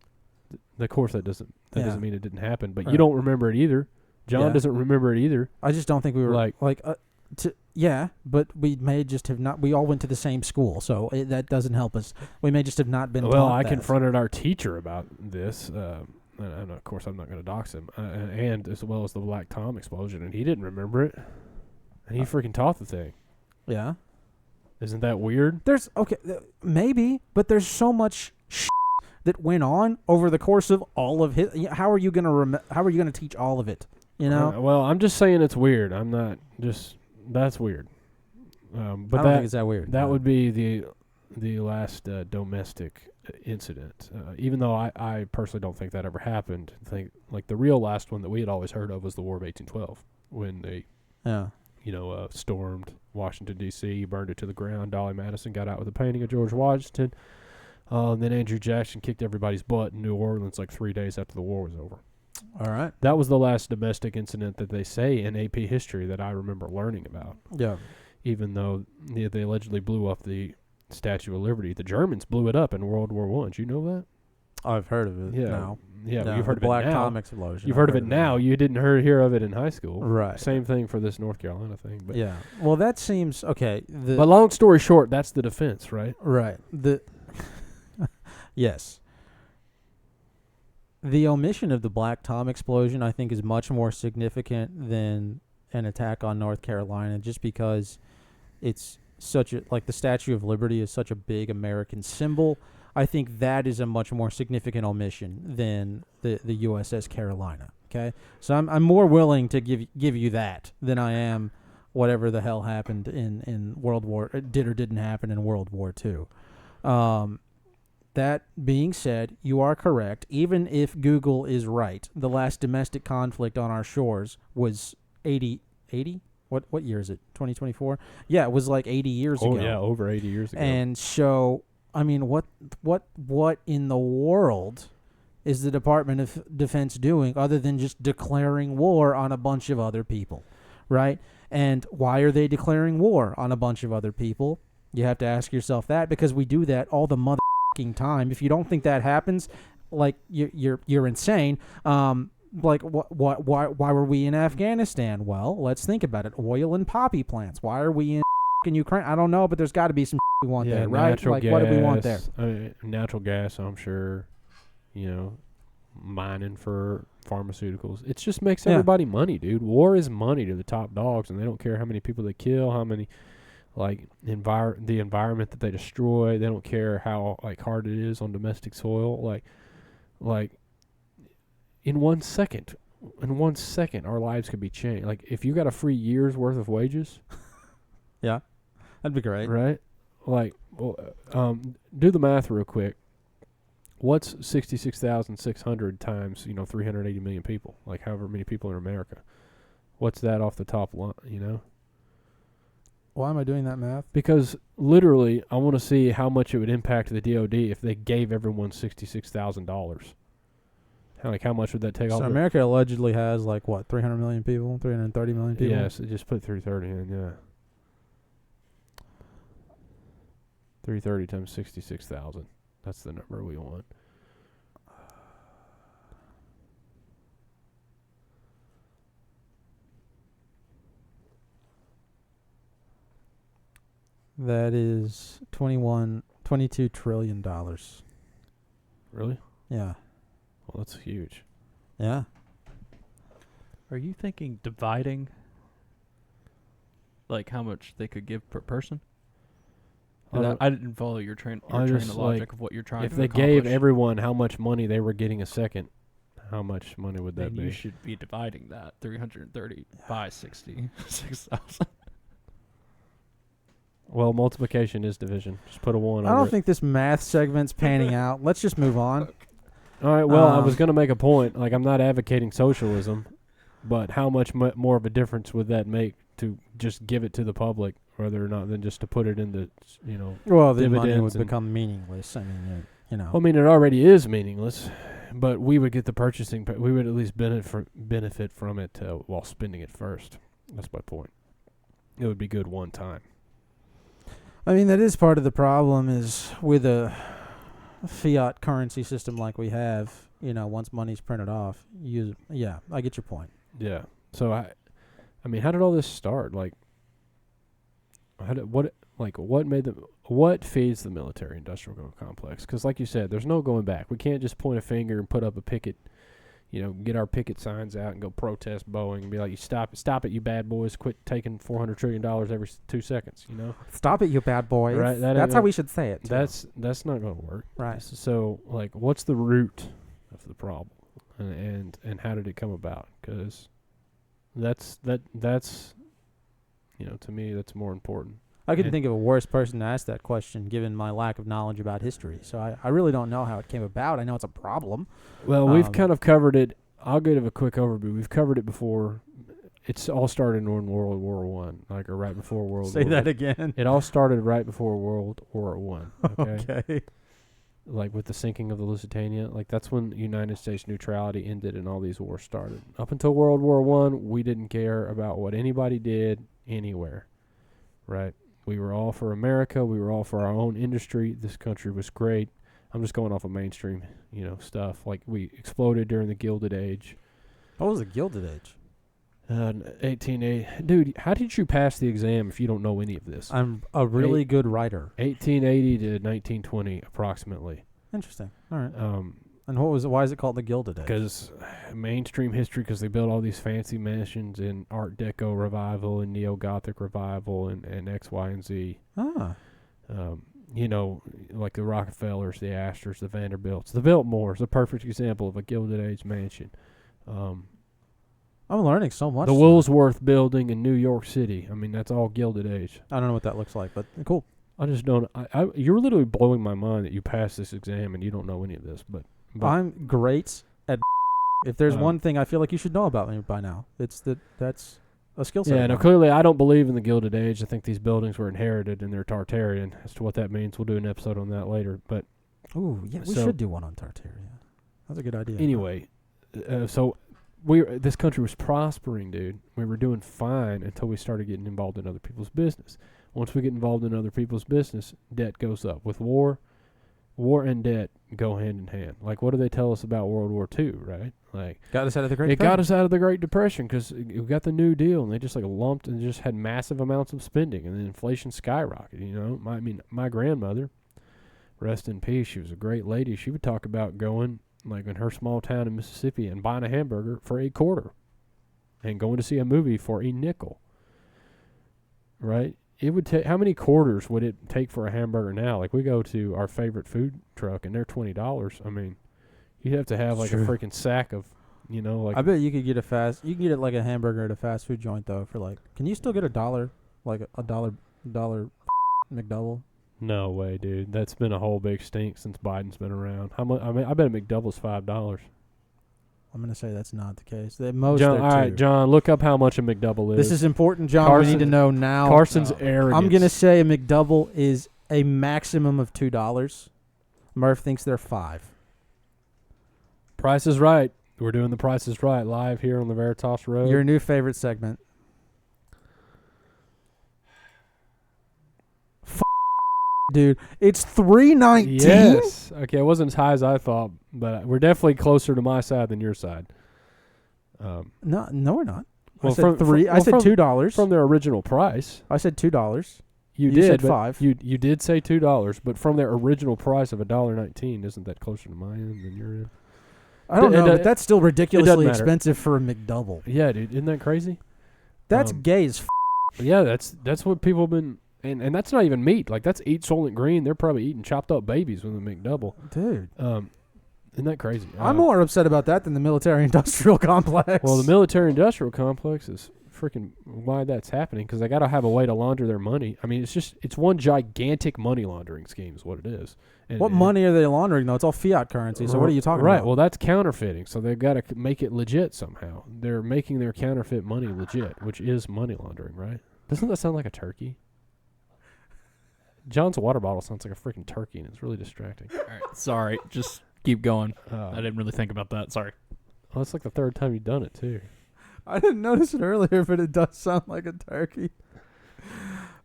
of course that doesn't mean it didn't happen, but you don't remember it either. John doesn't remember it either. I just don't think we were but we may just have not. We all went to the same school, so that doesn't help us. We may just have not been. Well, I confronted our teacher about this, and of course I'm not going to dox him, and as well as the Black Tom explosion, and he didn't remember it, and he freaking taught the thing. Yeah, isn't that weird? Maybe, but there's so much that went on over the course of all of his. How are you going to teach all of it? Well, I'm just saying it's weird. I'm not just. That's weird. But I don't think it's that weird. That would be the last domestic incident. Even though I personally don't think that ever happened. I think like the real last one that we had always heard of was the War of 1812, when they stormed Washington D.C., burned it to the ground. Dolly Madison got out with a painting of George Washington. Then Andrew Jackson kicked everybody's butt in New Orleans like 3 days after the war was over. All right. That was the last domestic incident that they say in AP history that I remember learning about. Yeah. Even though they allegedly blew up the Statue of Liberty. The Germans blew it up in World War I. Did you know that? I've heard of it. Yeah. Now. Yeah, No, you've heard the of Black it now. Tom explosion. You've I've heard of it now. You didn't hear of it in high school. Right. Same thing for this North Carolina thing. But Yeah. Well, that seems okay. but long story short, that's the defense, right? Right. Yes. The omission of the Black Tom explosion, I think, is much more significant than an attack on North Carolina, just because it's such a, like, the Statue of Liberty is such a big American symbol. I think that is a much more significant omission than the USS Carolina. Okay, so I'm more willing to give you that than I am whatever the hell happened in World War, did or didn't happen in World War II. That being said, you are correct. Even if Google is right, the last domestic conflict on our shores was 80? What year is it? 2024? Yeah, it was like 80 years ago. Oh, yeah, over 80 years ago. And so, I mean, what in the world is the Department of Defense doing other than just declaring war on a bunch of other people, right? And why are they declaring war on a bunch of other people? You have to ask yourself that, because we do that all the motherfucking time. If you don't think that happens, like, you're insane. Like, why were we in Afghanistan? Well, let's think about it. Oil and poppy plants. Why are we in Ukraine? I don't know, but there's got to be some we want there, right? Like, gas, what do we want there? Natural gas, I'm sure. Mining for pharmaceuticals. It just makes everybody money, dude. War is money to the top dogs, and they don't care how many people they kill, how many, like, the environment that they destroy. They don't care how, like, hard it is on domestic soil. Like in 1 second, our lives could be changed. Like, if you got a free year's worth of wages, yeah, that'd be great, right? Like, do the math real quick. What's 66,600 times 380 million people? Like, however many people in America. What's that off the top line? Why am I doing that math? Because literally, I want to see how much it would impact the DoD if they gave everyone $66,000. Like, how much would that take off? So America allegedly has, like, what, 300 million people, 330 million people? Yes, just put 330 in, yeah. 330 times 66,000. That's the number we want. That is $22 trillion. Really? Yeah. Well, that's huge. Yeah. Are you thinking dividing, like, how much they could give per person? I didn't follow your train of logic of what you're trying to accomplish. If they gave everyone how much money they were getting a second, how much money would that be? You should be dividing that 330 by 66,000. Well, multiplication is division. Just put a 1 I over don't it. think this math segment's panning out. Let's just move on. All right, well, I was going to make a point. Like, I'm not advocating socialism, but how much more of a difference would that make to just give it to the public rather than just to put it in the, well, the money dividends would become meaningless. I mean, I mean, it already is meaningless, but we would get the purchasing. We would at least benefit from it while spending it first. That's my point. It would be good one time. I mean, that is part of the problem is with a fiat currency system like we have, once money's printed off, I get your point. Yeah. So I mean, how did all this start? Like, what feeds the military-industrial complex? Because, like you said, there's no going back. We can't just point a finger and put up a picket, get our picket signs out and go protest Boeing and be like, stop it, you bad boys! Quit taking $400 trillion every 2 seconds. Stop it, you bad boys! Right? That's how we should say it. Too. That's not going to work. Right. So, like, what's the root of the problem, and how did it come about? Because that's to me, that's more important. I couldn't think of a worse person to ask that question, given my lack of knowledge about history. So I really don't know how it came about. I know it's a problem. Well, we've kind of covered it. I'll give a quick overview. We've covered it before. It's all started in World War One, or right before World War. Say that again. It all started right before World War One. Okay. Like with the sinking of the Lusitania, that's when United States neutrality ended and all these wars started. Up until World War One, we didn't care about what anybody did anywhere, right? We were all for America. We were all for our own industry. This country was great. I'm just going off of mainstream, stuff. Like we exploded during the Gilded Age. What was the Gilded Age? 1880. Dude, how did you pass the exam if you don't know any of this? I'm a really good writer. 1880 to 1920, approximately. Interesting. All right. And why is it called the Gilded Age? Because mainstream history, because they built all these fancy mansions in Art Deco revival and Neo-Gothic revival and X, Y, and Z. Ah. Like the Rockefellers, the Astors, the Vanderbilts. The Biltmores, a perfect example of a Gilded Age mansion. I'm learning so much. The Woolsworth Building in New York City. I mean, that's all Gilded Age. I don't know what that looks like, but cool. I just don't. You're literally blowing my mind that you passed this exam and you don't know any of this. But I'm great at. If there's one thing I feel like you should know about me by now, it's that's a skill set. Yeah, no, clearly I don't believe in the Gilded Age. I think these buildings were inherited and they're Tartarian. As to what that means, we'll do an episode on that later. But we should do one on Tartaria. That's a good idea. Anyway, this country was prospering, dude. We were doing fine until we started getting involved in other people's business. Once we get involved in other people's business, debt goes up. With war and debt go hand in hand. Like, what do they tell us about World War II, right? Like, got us out of the Great Depression. It got us out of the Great Depression because we got the New Deal, and they just lumped and just had massive amounts of spending, and then inflation skyrocketed. My grandmother, rest in peace, she was a great lady. She would talk about going in her small town in Mississippi and buying a hamburger for $0.25 and going to see a movie for $0.05. Right? It would take, how many quarters would it take for a hamburger now? Like, we go to our favorite food truck and they're $20. I mean, you'd have to have a freaking sack of, I bet you could get you can get it like a hamburger at a fast food joint though for can you still get $1, like a dollar McDouble? No way, dude. That's been a whole big stink since Biden's been around. How much? I mean, I bet a McDouble's $5. I'm gonna say that's not the case. Most John, all right, John, look up how much a McDouble is. This is important, John. We need to know now. Carson's arrogance. I'm gonna say a McDouble is a maximum of $2. Murph thinks they're $5. Price is Right. We're doing the Price is Right live here on the Veritas Road. Your new favorite segment. Dude, it's $3.19. Yes. Okay, it wasn't as high as I thought, but we're definitely closer to my side than your side. No, we're not. Well, I said $2 from their original price. I said $2. You did said $5. You did say $2, but from their original price of $1.19, isn't that closer to my end than your end? I don't know, but that's still ridiculously expensive for a McDouble. Yeah, dude, isn't that crazy? That's gay as. Yeah, that's what people have been. And that's not even meat. Like, that's eat Soylent Green. They're probably eating chopped up babies with a McDouble. Dude. Isn't that crazy? I'm more upset about that than the military-industrial complex. Well, the military-industrial complex is freaking why that's happening, because they got to have a way to launder their money. I mean, it's one gigantic money laundering scheme is what it is. What money are they laundering, though? It's all fiat currency, so what are you talking about? Right, well, that's counterfeiting, so they've got to make it legit somehow. They're making their counterfeit money legit, which is money laundering, right? Doesn't that sound like a turkey? John's water bottle sounds like a freaking turkey, and it's really distracting. All right, sorry. Just keep going. I didn't really think about that. Sorry. Well, it's like the third time you've done it, too. I didn't notice it earlier, but it does sound like a turkey.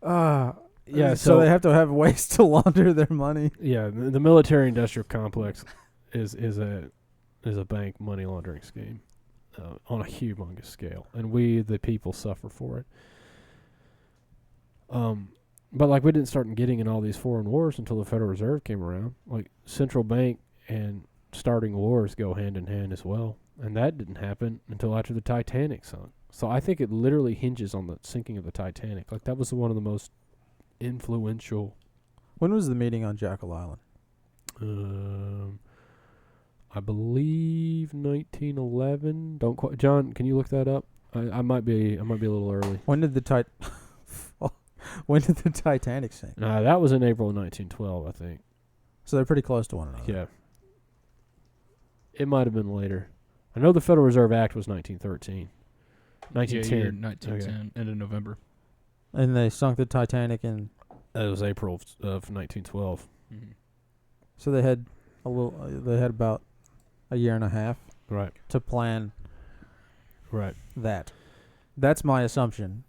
Yeah, so they have to have ways to launder their money. Yeah, the military-industrial complex is a bank money laundering scheme on a humongous scale, and we, the people, suffer for it. But we didn't start getting in all these foreign wars until the Federal Reserve came around. Like, central bank and starting wars go hand in hand as well, and that didn't happen until after the Titanic sunk. So I think it literally hinges on the sinking of the Titanic. Like, that was one of the most influential. When was the meeting on Jekyll Island? I believe 1911. Don't quite, John. Can you look that up? I might be a little early. When did the When did the Titanic sink? That was in April of 1912, I think. So they're pretty close to one another. Yeah. It might have been later. I know the Federal Reserve Act was 1913. 1910. Yeah, 1910, end of November. And they sunk the Titanic in. It was April of 1912. Mm-hmm. So they had They had about a year and a half. Right. To plan. Right. That. That's my assumption.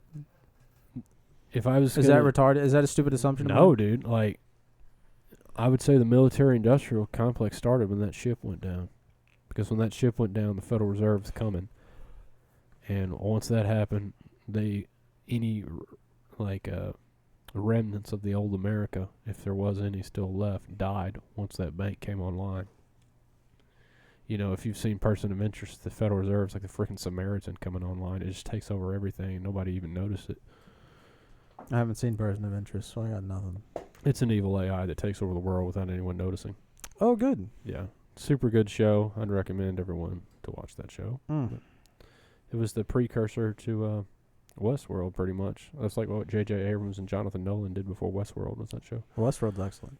If I was. Is that retarded? Is that a stupid assumption? No, dude. Like, I would say the military-industrial complex started when that ship went down. Because when that ship went down, the Federal Reserve's coming. And once that happened, remnants of the old America, if there was any still left, died once that bank came online. You know, if you've seen Person of Interest, the Federal Reserve's like the freaking Samaritan coming online. It just takes over everything, and nobody even noticed it. I haven't seen Person of Interest, so I got nothing. It's an evil AI that takes over the world without anyone noticing. Oh, good. Yeah. Super good show. I'd recommend everyone to watch that show. It was the precursor to Westworld, pretty much. That's like what J.J. Abrams and Jonathan Nolan did before Westworld was that show. Westworld's excellent.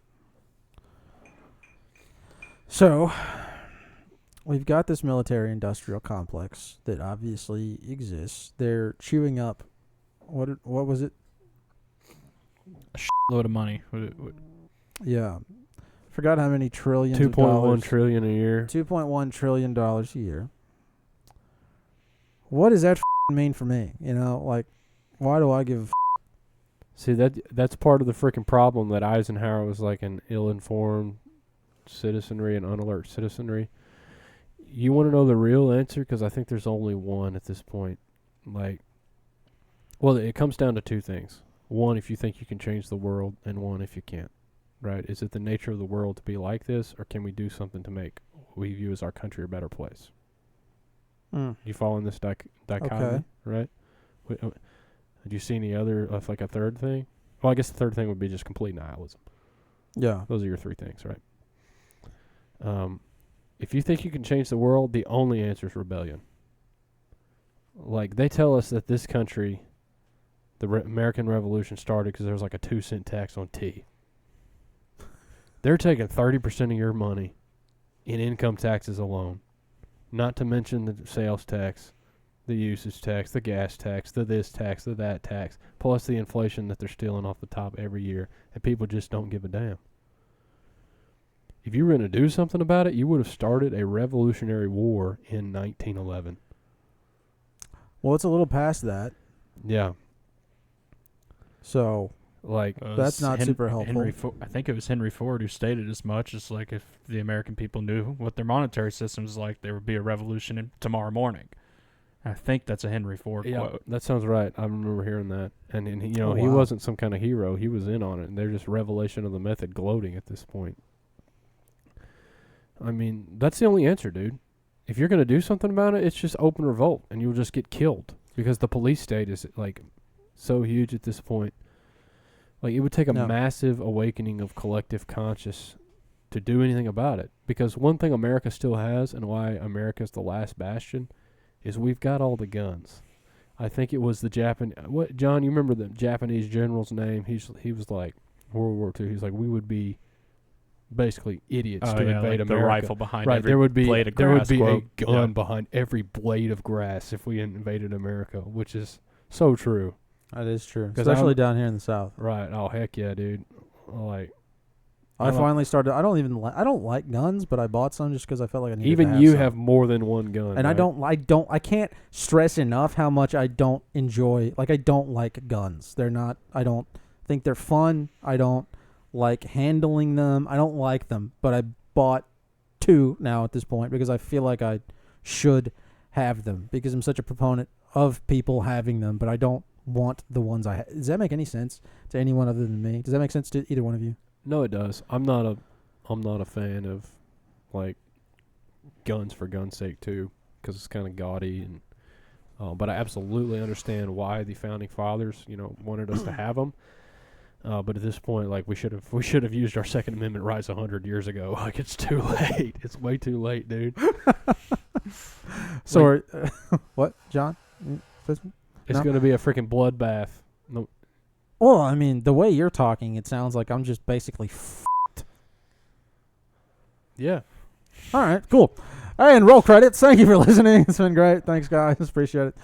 So, we've got this military-industrial complex that obviously exists. They're chewing up, what was it? A shitload of money. Yeah. Forgot how many trillions of dollars. $2.1 trillion a year. $2.1 trillion a year. What does that mean for me? You know, like, why do I give a See, that's part of the freaking problem that Eisenhower was like an ill-informed citizenry and unalert citizenry. You want to know the real answer? Because I think there's only one at this point. Like, well, it comes down to two things. One, if you think you can change the world, and one, if you can't. Right? Is it the nature of the world to be like this, or can we do something to make what we view as our country a better place? You follow in this dichotomy, Okay. right? Did you see any other, like a third thing? Well, I guess the third thing would be just complete nihilism. Yeah. Those are your three things, right? If you think you can change the world, the only answer is rebellion. Like, they tell us that this country, the American Revolution started because there was like a 2-cent tax on tea. They're taking 30% of your money in income taxes alone. Not to mention the sales tax, the usage tax, the gas tax, the this tax, the that tax, plus the inflation that they're stealing off the top every year, and people just don't give a damn. If you were going to do something about it, you would have started a revolutionary war in 1911. Well, it's a little past that. Yeah. So, like, that's not super helpful. I think it was Henry Ford who stated as much. As like, if the American people knew what their monetary system is like, there would be a revolution tomorrow morning. I think that's a Henry Ford quote. That sounds right. I remember hearing that. And he, you know, he wasn't some kind of hero. He was in on it. And they're just revelation of the method gloating at this point. I mean, that's the only answer, dude. If you're going to do something about it, it's just open revolt, and you'll just get killed. Because the police state is, like, so huge at this point. Like, it would take a massive awakening of collective conscious to do anything about it. Because one thing America still has, and why America's the last bastion, is we've got all the guns. I think it was the John, you remember the Japanese general's name? He was like, World War II, he's like, we would be basically idiots to invade like America. The rifle behind right, every there would be, blade of there grass. would be a gun behind every blade of grass if we invaded America, which is so true. That is true, especially down here in the South. Right. Oh, heck yeah, dude. Like, I finally started. I don't like guns, but I bought some just because I felt like I needed. Even to have you some. have more than one gun. And right? I can't stress enough how much I don't enjoy. Like, I don't like guns. They're not. I don't think they're fun. I don't like handling them. I don't like them. But I bought 2 now at this point because I feel like I should have them because I'm such a proponent of people having them. But I don't want the ones I have. Does that make any sense to anyone other than me? Does that make sense to either one of you? No, it does. I'm not a fan of, like, guns for gun's sake too, because it's kind of gaudy and. But I absolutely understand why the founding fathers, wanted us to have them. But at this point, like, we should have used our Second Amendment rights 100 years ago. Like, it's too late. It's way too late, dude. So, what, John? It's going to be a freaking bloodbath. No, Well, I mean, the way you're talking, it sounds like I'm just basically Yeah. All right, cool. And roll credits. Thank you for listening. It's been great. Thanks, guys. Appreciate it.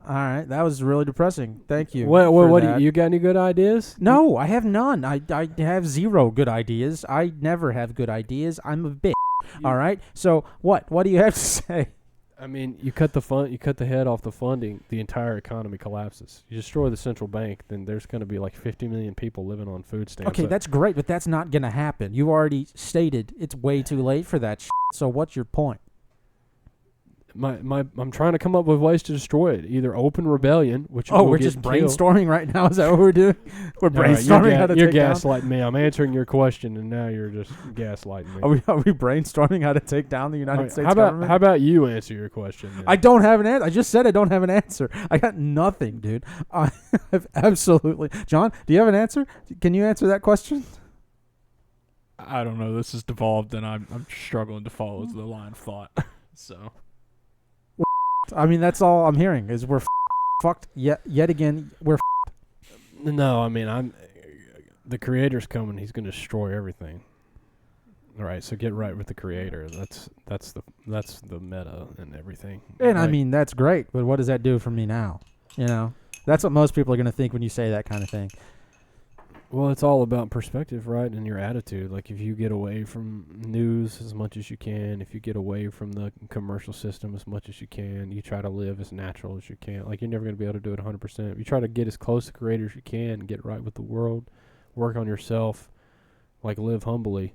All right, that was really depressing. Thank you. What for do that. you got any good ideas? No, I have none. I have zero good ideas. I never have good ideas. I'm a bitch. All right. So what? What do you have to say? I mean, you cut the head off the funding, the entire economy collapses. You destroy the central bank, then there's going to be like 50 million people living on food stamps. Okay, that's great, but that's not going to happen. You already stated it's way too late for that shit. So what's your point? I'm trying to come up with ways to destroy it. Either open rebellion, which we're just brainstorming right now. Is that what we're doing? We're brainstorming how to You're take down. gaslighting me. I'm answering your question, and now you're just gaslighting me. Are we brainstorming how to take down the United States government? How about you answer your question? Then? I don't have an answer. I just said I don't have an answer. I got nothing, dude. I have absolutely. John, do you have an answer? Can you answer that question? I don't know. This has devolved, and I'm struggling to follow the line of thought. So. I mean, that's all I'm hearing is we're fucked yet again. We're No, I mean, the creator's coming. He's going to destroy everything. All right, so get right with the creator. That's the meta and everything. And I mean, that's great, but what does that do for me now? You know, that's what most people are going to think when you say that kind of thing. Well, it's all about perspective, right, and your attitude. Like, if you get away from news as much as you can, if you get away from the commercial system as much as you can, you try to live as natural as you can. Like, you're never going to be able to do it 100%. You try to get as close to creator as you can, get right with the world, work on yourself, like, live humbly.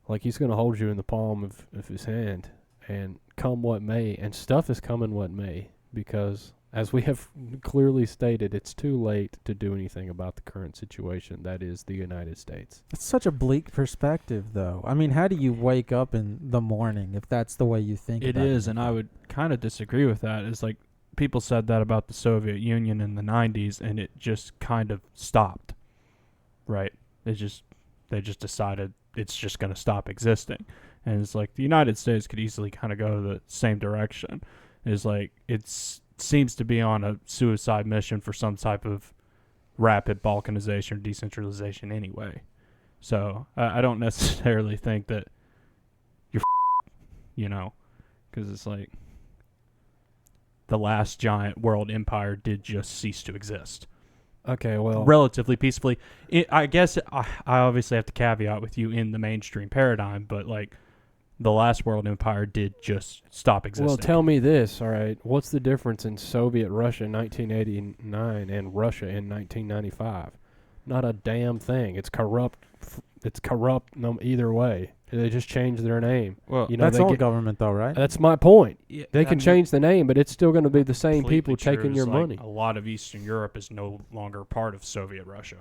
Like, he's going to hold you in the palm of his hand, and come what may, and stuff is coming what may, because as we have clearly stated, it's too late to do anything about the current situation. That is the United States. It's such a bleak perspective, though. I mean, how do you wake up in the morning if that's the way you think It about is, and I would kind of disagree with that. It's like people said that about the Soviet Union in the 90s, and it just kind of stopped, right? They just decided it's just going to stop existing. And it's like the United States could easily kind of go the same direction. It's like seems to be on a suicide mission for some type of rapid balkanization or decentralization anyway. So I don't necessarily think that you're because it's like the last giant world empire did just cease to exist. Okay, well, Relatively peacefully. I guess I obviously have to caveat with you in the mainstream paradigm, but like the last world empire did just stop existing. Well, tell me this, all right. What's the difference in Soviet Russia in 1989 and Russia in 1995? Not a damn thing. It's corrupt. Either way. They just changed their name. Well, that's all government, though, right? That's my point. Yeah, They can change the name, but it's still going to be the same people completely taking true. your It's like money. a lot of Eastern Europe is no longer part of Soviet Russia.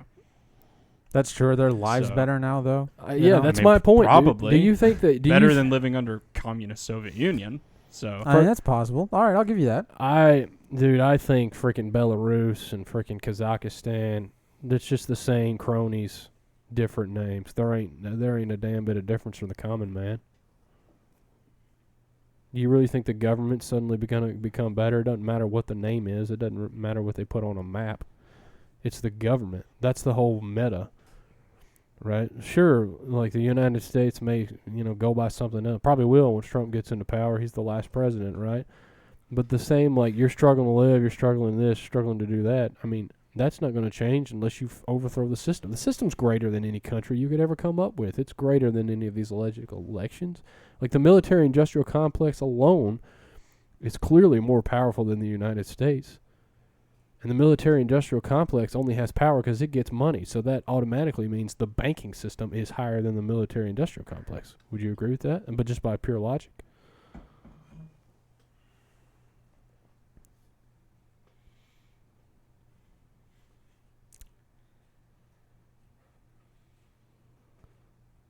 That's true. Are their lives So- better now, though? Yeah, know? that's I mean, my point. probably. Do you think that Better than living under communist Soviet Union. So I mean, that's possible. All right, I'll give you that. I think freaking Belarus and freaking Kazakhstan, that's just the same cronies, different names. There ain't a damn bit of difference for the common man. Do you really think the government's suddenly going to become better? It doesn't matter what the name is. It doesn't matter what they put on a map. It's the government. That's the whole meta. Right? Sure, like the United States may, go by something else. Probably will once Trump gets into power. He's the last president, right? But the same, like, you're struggling to live, you're struggling this, struggling to do that. I mean, that's not going to change unless you overthrow the system. The system's greater than any country you could ever come up with. It's greater than any of these alleged elections. Like, the military-industrial complex alone is clearly more powerful than the United States. And the military-industrial complex only has power because it gets money. So that automatically means the banking system is higher than the military-industrial complex. Would you agree with that? But just by pure logic?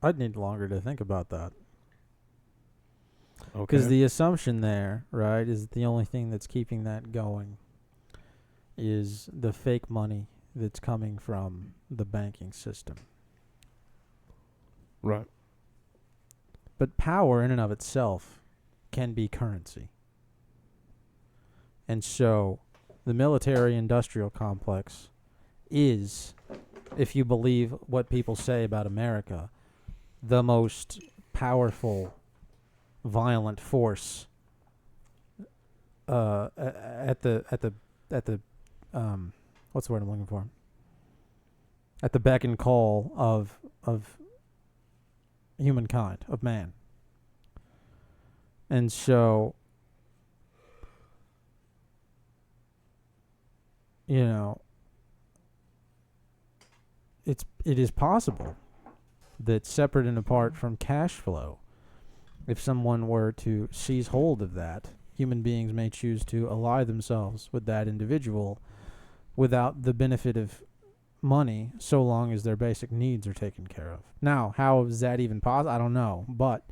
I'd need longer to think about that. Okay. Because the assumption there, right, is the only thing that's keeping that going is the fake money that's coming from the banking system. Right. But power in and of itself can be currency. And so the military-industrial complex is, if you believe what people say about America, the most powerful, violent force at the what's the word I'm looking for? At the beck and call of humankind, of man. And so, you know, it is possible that separate and apart from cash flow, if someone were to seize hold of that, human beings may choose to ally themselves with that individual without the benefit of money, so long as their basic needs are taken care of. Now, how is that even possible? I don't know, but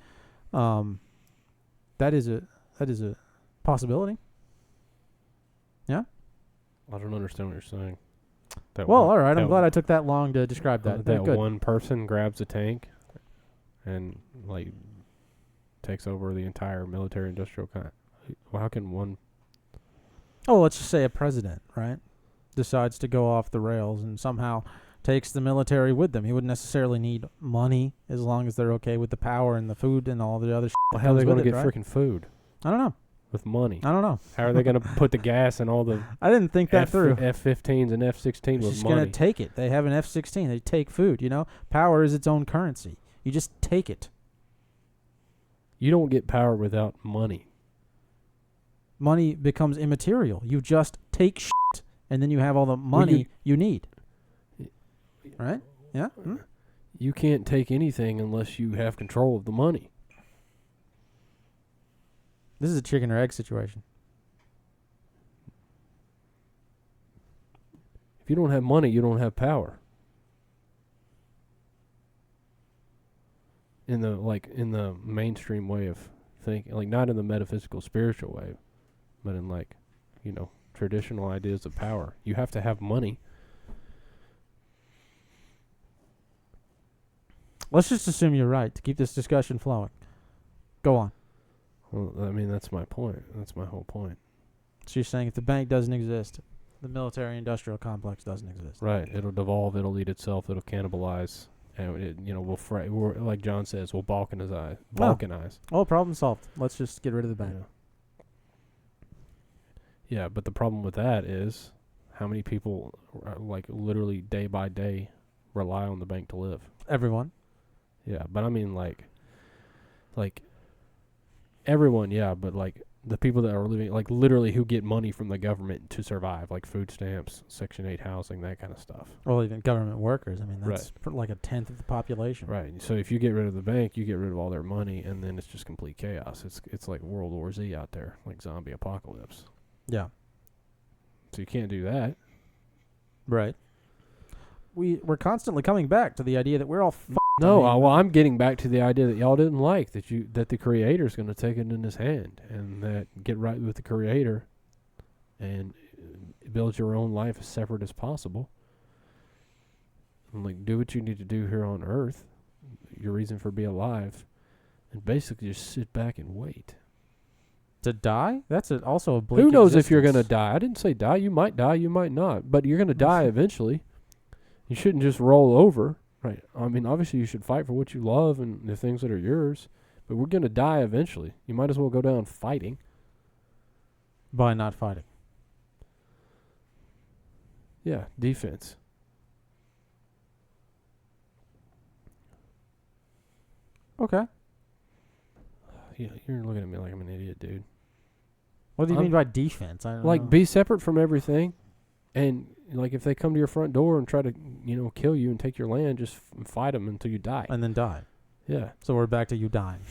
that is a possibility. Yeah. I don't understand what you're saying. All right. I'm glad I took that long to describe that. That Good. one person grabs a tank and like takes over the entire military-industrial kind. Well, how can one? Oh, let's just say a president, right, decides to go off the rails and somehow takes the military with them. He wouldn't necessarily need money as long as they're okay with the power and the food and all the other shit. Well, how are they going to get right? freaking food? I don't know. With money. I don't know. How are they going to put the gas and all the I didn't think that through. F-15s and F-16 with just money? going to take it. They have an F-16. They take food, you know. Power is its own currency. You just take it. You don't get power without money. Money becomes immaterial. You just take shit, and then you have all the money you need. Right? Yeah? You can't take anything unless you have control of the money. This is a chicken or egg situation. If you don't have money, you don't have power. In the mainstream way of thinking, like not in the metaphysical spiritual way, but in like, you know, traditional ideas of power. You have to have money. Let's just assume you're right to keep this discussion flowing. Go on. Well, I mean, that's my point. That's my whole point. So you're saying if the bank doesn't exist, the military-industrial complex doesn't exist. Right. It'll devolve. It'll eat itself. It'll cannibalize. And, we're, like John says, we'll balkanize. Oh, problem solved. Let's just get rid of the bank. Yeah, but the problem with that is how many people, like, literally day by day rely on the bank to live. Everyone. Yeah, but I mean, like everyone, yeah, but like the people that are living, like literally who get money from the government to survive, like food stamps, Section 8 housing, that kind of stuff. Well, even government workers. I mean, that's like a tenth of the population. Right. So if you get rid of the bank, you get rid of all their money, and then it's just complete chaos. It's like World War Z out there, like zombie apocalypse. Yeah. So you can't do that. Right. We're constantly coming back to the idea that we're all No, well, I'm getting back to the idea that y'all didn't like, that the Creator's going to take it in his hand, and that get right with the Creator and build your own life as separate as possible. And like do what you need to do here on Earth, your reason for being alive, and basically just sit back and wait. To die? That's also a bleak Who knows existence. if you're going to die? I didn't say die. You might die, you might not. But you're going to die eventually. You shouldn't just roll over. Right. I mean, obviously you should fight for what you love and the things that are yours, but we're going to die eventually. You might as well go down fighting. By not fighting. Yeah, defense. Okay. Yeah, you're looking at me like I'm an idiot, dude. What do you mean by defense? I don't know. Be separate from everything, and like if they come to your front door and try to, kill you and take your land, just fight them until you die. And then die. Yeah. So we're back to you dying.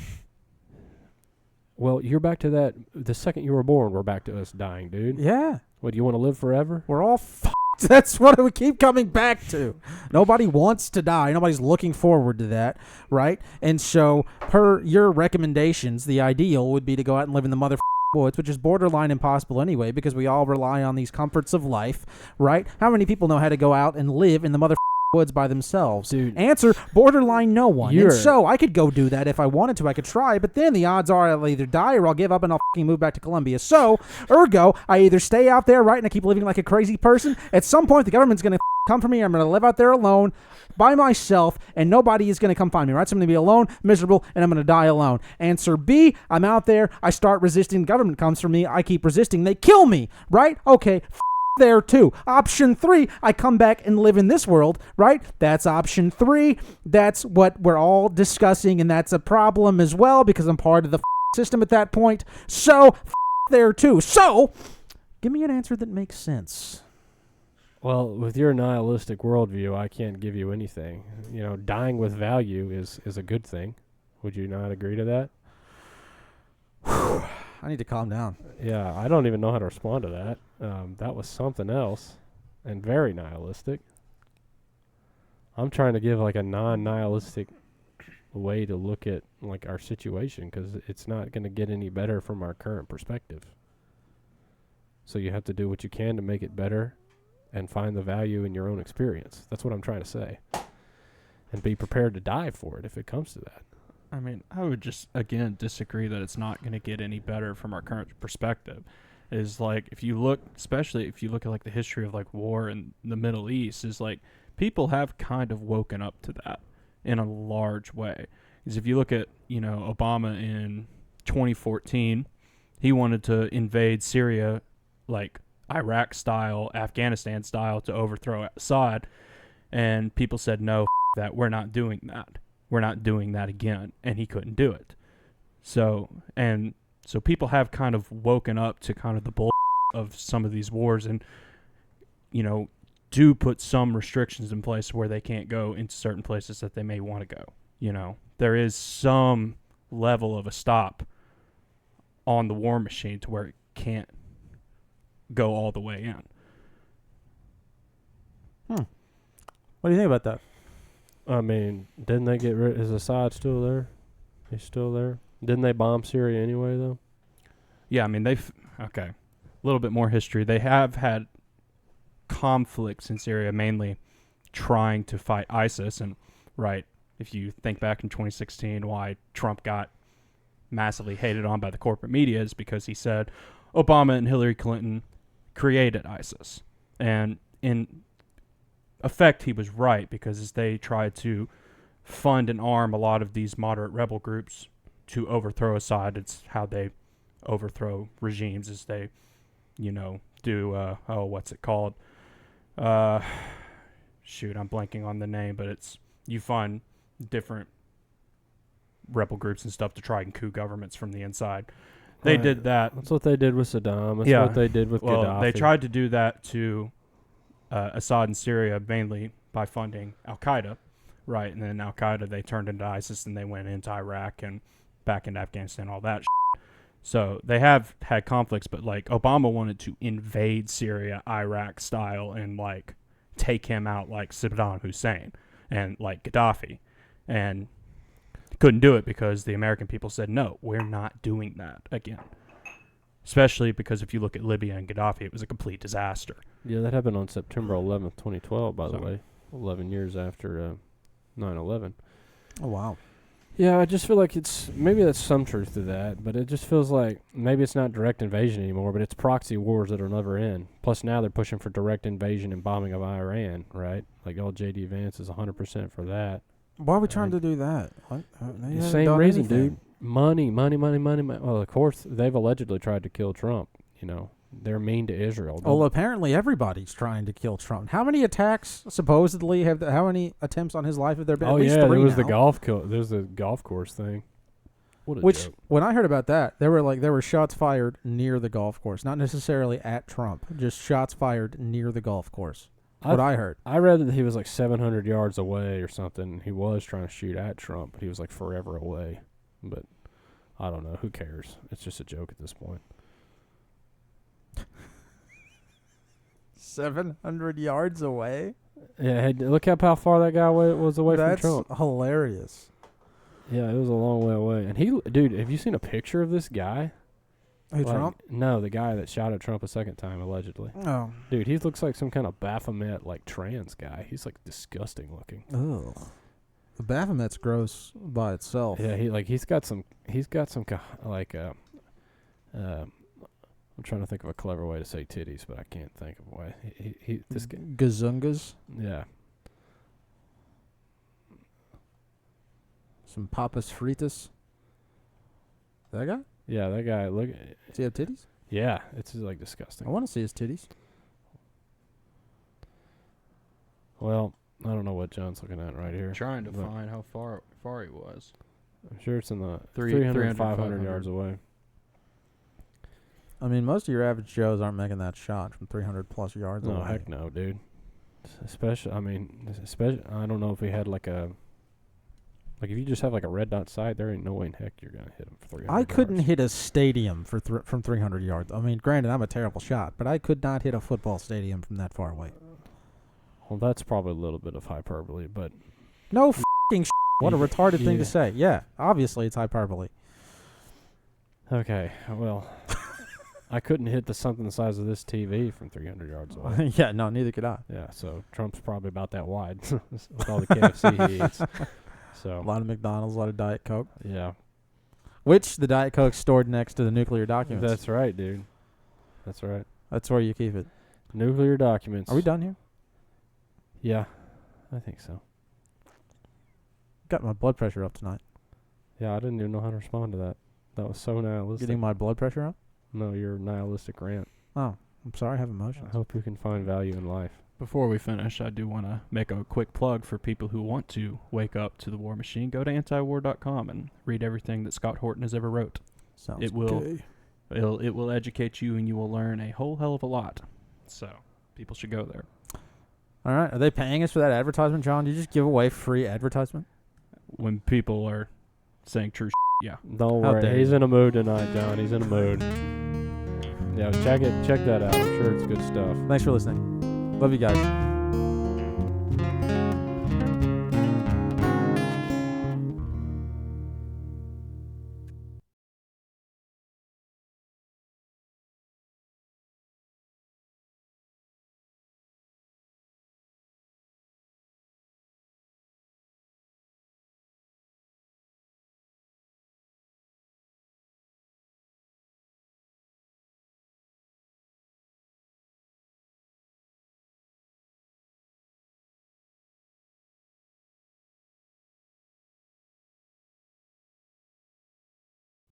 Well, you're back to that. The second you were born, we're back to us dying, dude. Yeah. What, do you want to live forever? We're all fucked. That's what we keep coming back to. Nobody wants to die. Nobody's looking forward to that, right? And so, per your recommendations, the ideal would be to go out and live in the motherfucking woods, which is borderline impossible anyway, because we all rely on these comforts of life, right? How many people know how to go out and live in the motherfucking woods by themselves? Dude. Answer, borderline no one. You're- And so I could go do that if I wanted to. I could try, but then the odds are I'll either die or I'll give up and I'll fucking move back to Colombia. So, ergo, I either stay out there, right, and I keep living like a crazy person. At some point, the government's going to come for me. I'm going to live out there alone by myself, and nobody is going to come find me, right? So I'm going to be alone, miserable, and I'm going to die alone. Answer B, I'm out there. I start resisting. The government comes for me. I keep resisting. They kill me, right? Okay, there too. Option 3, I come back and live in this world, right? That's option 3. That's what we're all discussing, and that's a problem as well because I'm part of the system at that point. So, there too. So, give me an answer that makes sense. Well, with your nihilistic worldview, I can't give you anything. You know, dying with value is a good thing. Would you not agree to that? I need to calm down. Yeah, I don't even know how to respond to that. That was something else and very nihilistic. I'm trying to give like a non-nihilistic way to look at like our situation because it's not going to get any better from our current perspective. So you have to do what you can to make it better and find the value in your own experience. That's what I'm trying to say. And be prepared to die for it if it comes to that. I mean, I would just, again, disagree that it's not going to get any better from our current perspective. Is like, if you look, especially if you look at like the history of like war in the Middle East, is like people have kind of woken up to that in a large way. Because if you look at, you know, Obama in 2014, he wanted to invade Syria like Iraq style, Afghanistan style to overthrow Assad. And people said, no, that we're not doing that. We're not doing that again. And he couldn't do it. So people have kind of woken up to kind of the bull of some of these wars and, you know, do put some restrictions in place where they can't go into certain places that they may want to go. You know, there is some level of a stop on the war machine to where it can't go all the way in. What do you think about that? I mean, didn't they get rid? Is Assad still there? He's still there. Didn't they bomb Syria anyway, though? Yeah, I mean, okay. A little bit more history. They have had conflicts in Syria, mainly trying to fight ISIS. And, right, if you think back in 2016, why Trump got massively hated on by the corporate media is because he said Obama and Hillary Clinton created ISIS. And in effect, he was right, because as they tried to fund and arm a lot of these moderate rebel groups to overthrow Assad, it's how they overthrow regimes, as they, you know, do, what's it called? Shoot, I'm blanking on the name, but it's, you fund different rebel groups and stuff to try and coup governments from the inside. They did that. That's what they did with Saddam. That's Yeah. what they did with Gaddafi. They tried to do that to Assad in Syria, mainly by funding Al-Qaeda, right? And then Al-Qaeda, they turned into ISIS, and they went into Iraq and back into Afghanistan, all that shit. So they have had conflicts, but like Obama wanted to invade Syria, Iraq style, and like take him out like Saddam Hussein and like Gaddafi, and couldn't do it because the American people said, no, we're not doing that again. Especially because if you look at Libya and Gaddafi, it was a complete disaster. Yeah, that happened on September 11th, 2012, by the way. 11 years after 9/11. Oh, wow. Yeah, I just feel like maybe that's some truth to that, but it just feels like maybe it's not direct invasion anymore, but it's proxy wars that'll never end. Plus now they're pushing for direct invasion and bombing of Iran, right? Like J.D. Vance is 100% for that. Why are we trying to do that? What? The same reason, dude. Money. Well, of course, they've allegedly tried to kill Trump, you know. They're mean to Israel. Well, apparently everybody's trying to kill Trump. How many attacks supposedly how many attempts on his life have there been? Oh, At least yeah, 3 there was now. there's the golf course thing. What a Which, joke. when I heard about that, there were shots fired near the golf course, not necessarily at Trump, just shots fired near the golf course. What I heard. I read that he was like 700 yards away or something. He was trying to shoot at Trump, but he was like forever away. But I don't know. Who cares? It's just a joke at this point. 700 yards away? Yeah, look up how far that guy was away from Trump. That's hilarious. Yeah, it was a long way away. And dude, have you seen a picture of this guy? Who, Like, Trump? No, the guy that shot at Trump a second time, allegedly. Oh. Dude, he looks like some kind of Baphomet, like, trans guy. He's, like, disgusting looking. Ugh. The Baphomet's gross by itself. Yeah, he's got some I'm trying to think of a clever way to say titties, but I can't think of a way. This guy, Gazungas. yeah. Some papas fritas. That guy? Yeah, that guy, look. Does he have titties? Yeah, it's, like, I disgusting. want to see his titties. Well, I don't know what John's looking at right here. Trying to but find how far he was. I'm sure it's in the 300, 300, 500 500 yards away. I mean, most of your average Joes aren't making that shot from 300 plus yards No, away. heck no, dude. Especially, I don't know if we had like if you just have like a red dot sight, there ain't no way in heck you're gonna hit him for 300. I couldn't yards. hit a stadium from 300 yards. I mean, granted, I'm a terrible shot, but I could not hit a football stadium from that far away. Well, that's probably a little bit of hyperbole, but No f***ing shit. What a retarded thing Yeah. to say. Yeah, obviously it's hyperbole. okay. Well, I couldn't hit something the size of this TV from 300 yards away. Yeah, no, neither could I. Yeah, so Trump's probably about that wide with all the KFC he eats. A So lot of McDonald's, a lot of Diet Coke, yeah, which the Diet Coke's stored next to the nuclear documents. that's right, dude. That's right. That's where you keep it. Nuclear documents. Are we done here? Yeah, I think so. Got my blood pressure up tonight. Yeah, I didn't even know how to respond to that. That was so nihilistic. Getting my blood pressure up? No, your nihilistic rant. Oh, I'm sorry, I have I emotions. hope you can find value in life. Before we finish, I do want to make a quick plug for people who want to wake up to the war machine. Go to antiwar.com and read everything that Scott Horton has ever wrote. Sounds It will- gay. It will educate you, and you will learn a whole hell of a lot. So people should go there. All right, are they paying us for that advertisement, John? Do you just give away free advertisement? When people are saying true yeah. Don't How worry, dare he's you. in a mood tonight, John. He's in a mood. Yeah, check that out. I'm sure it's good stuff. Thanks for listening. Love you guys.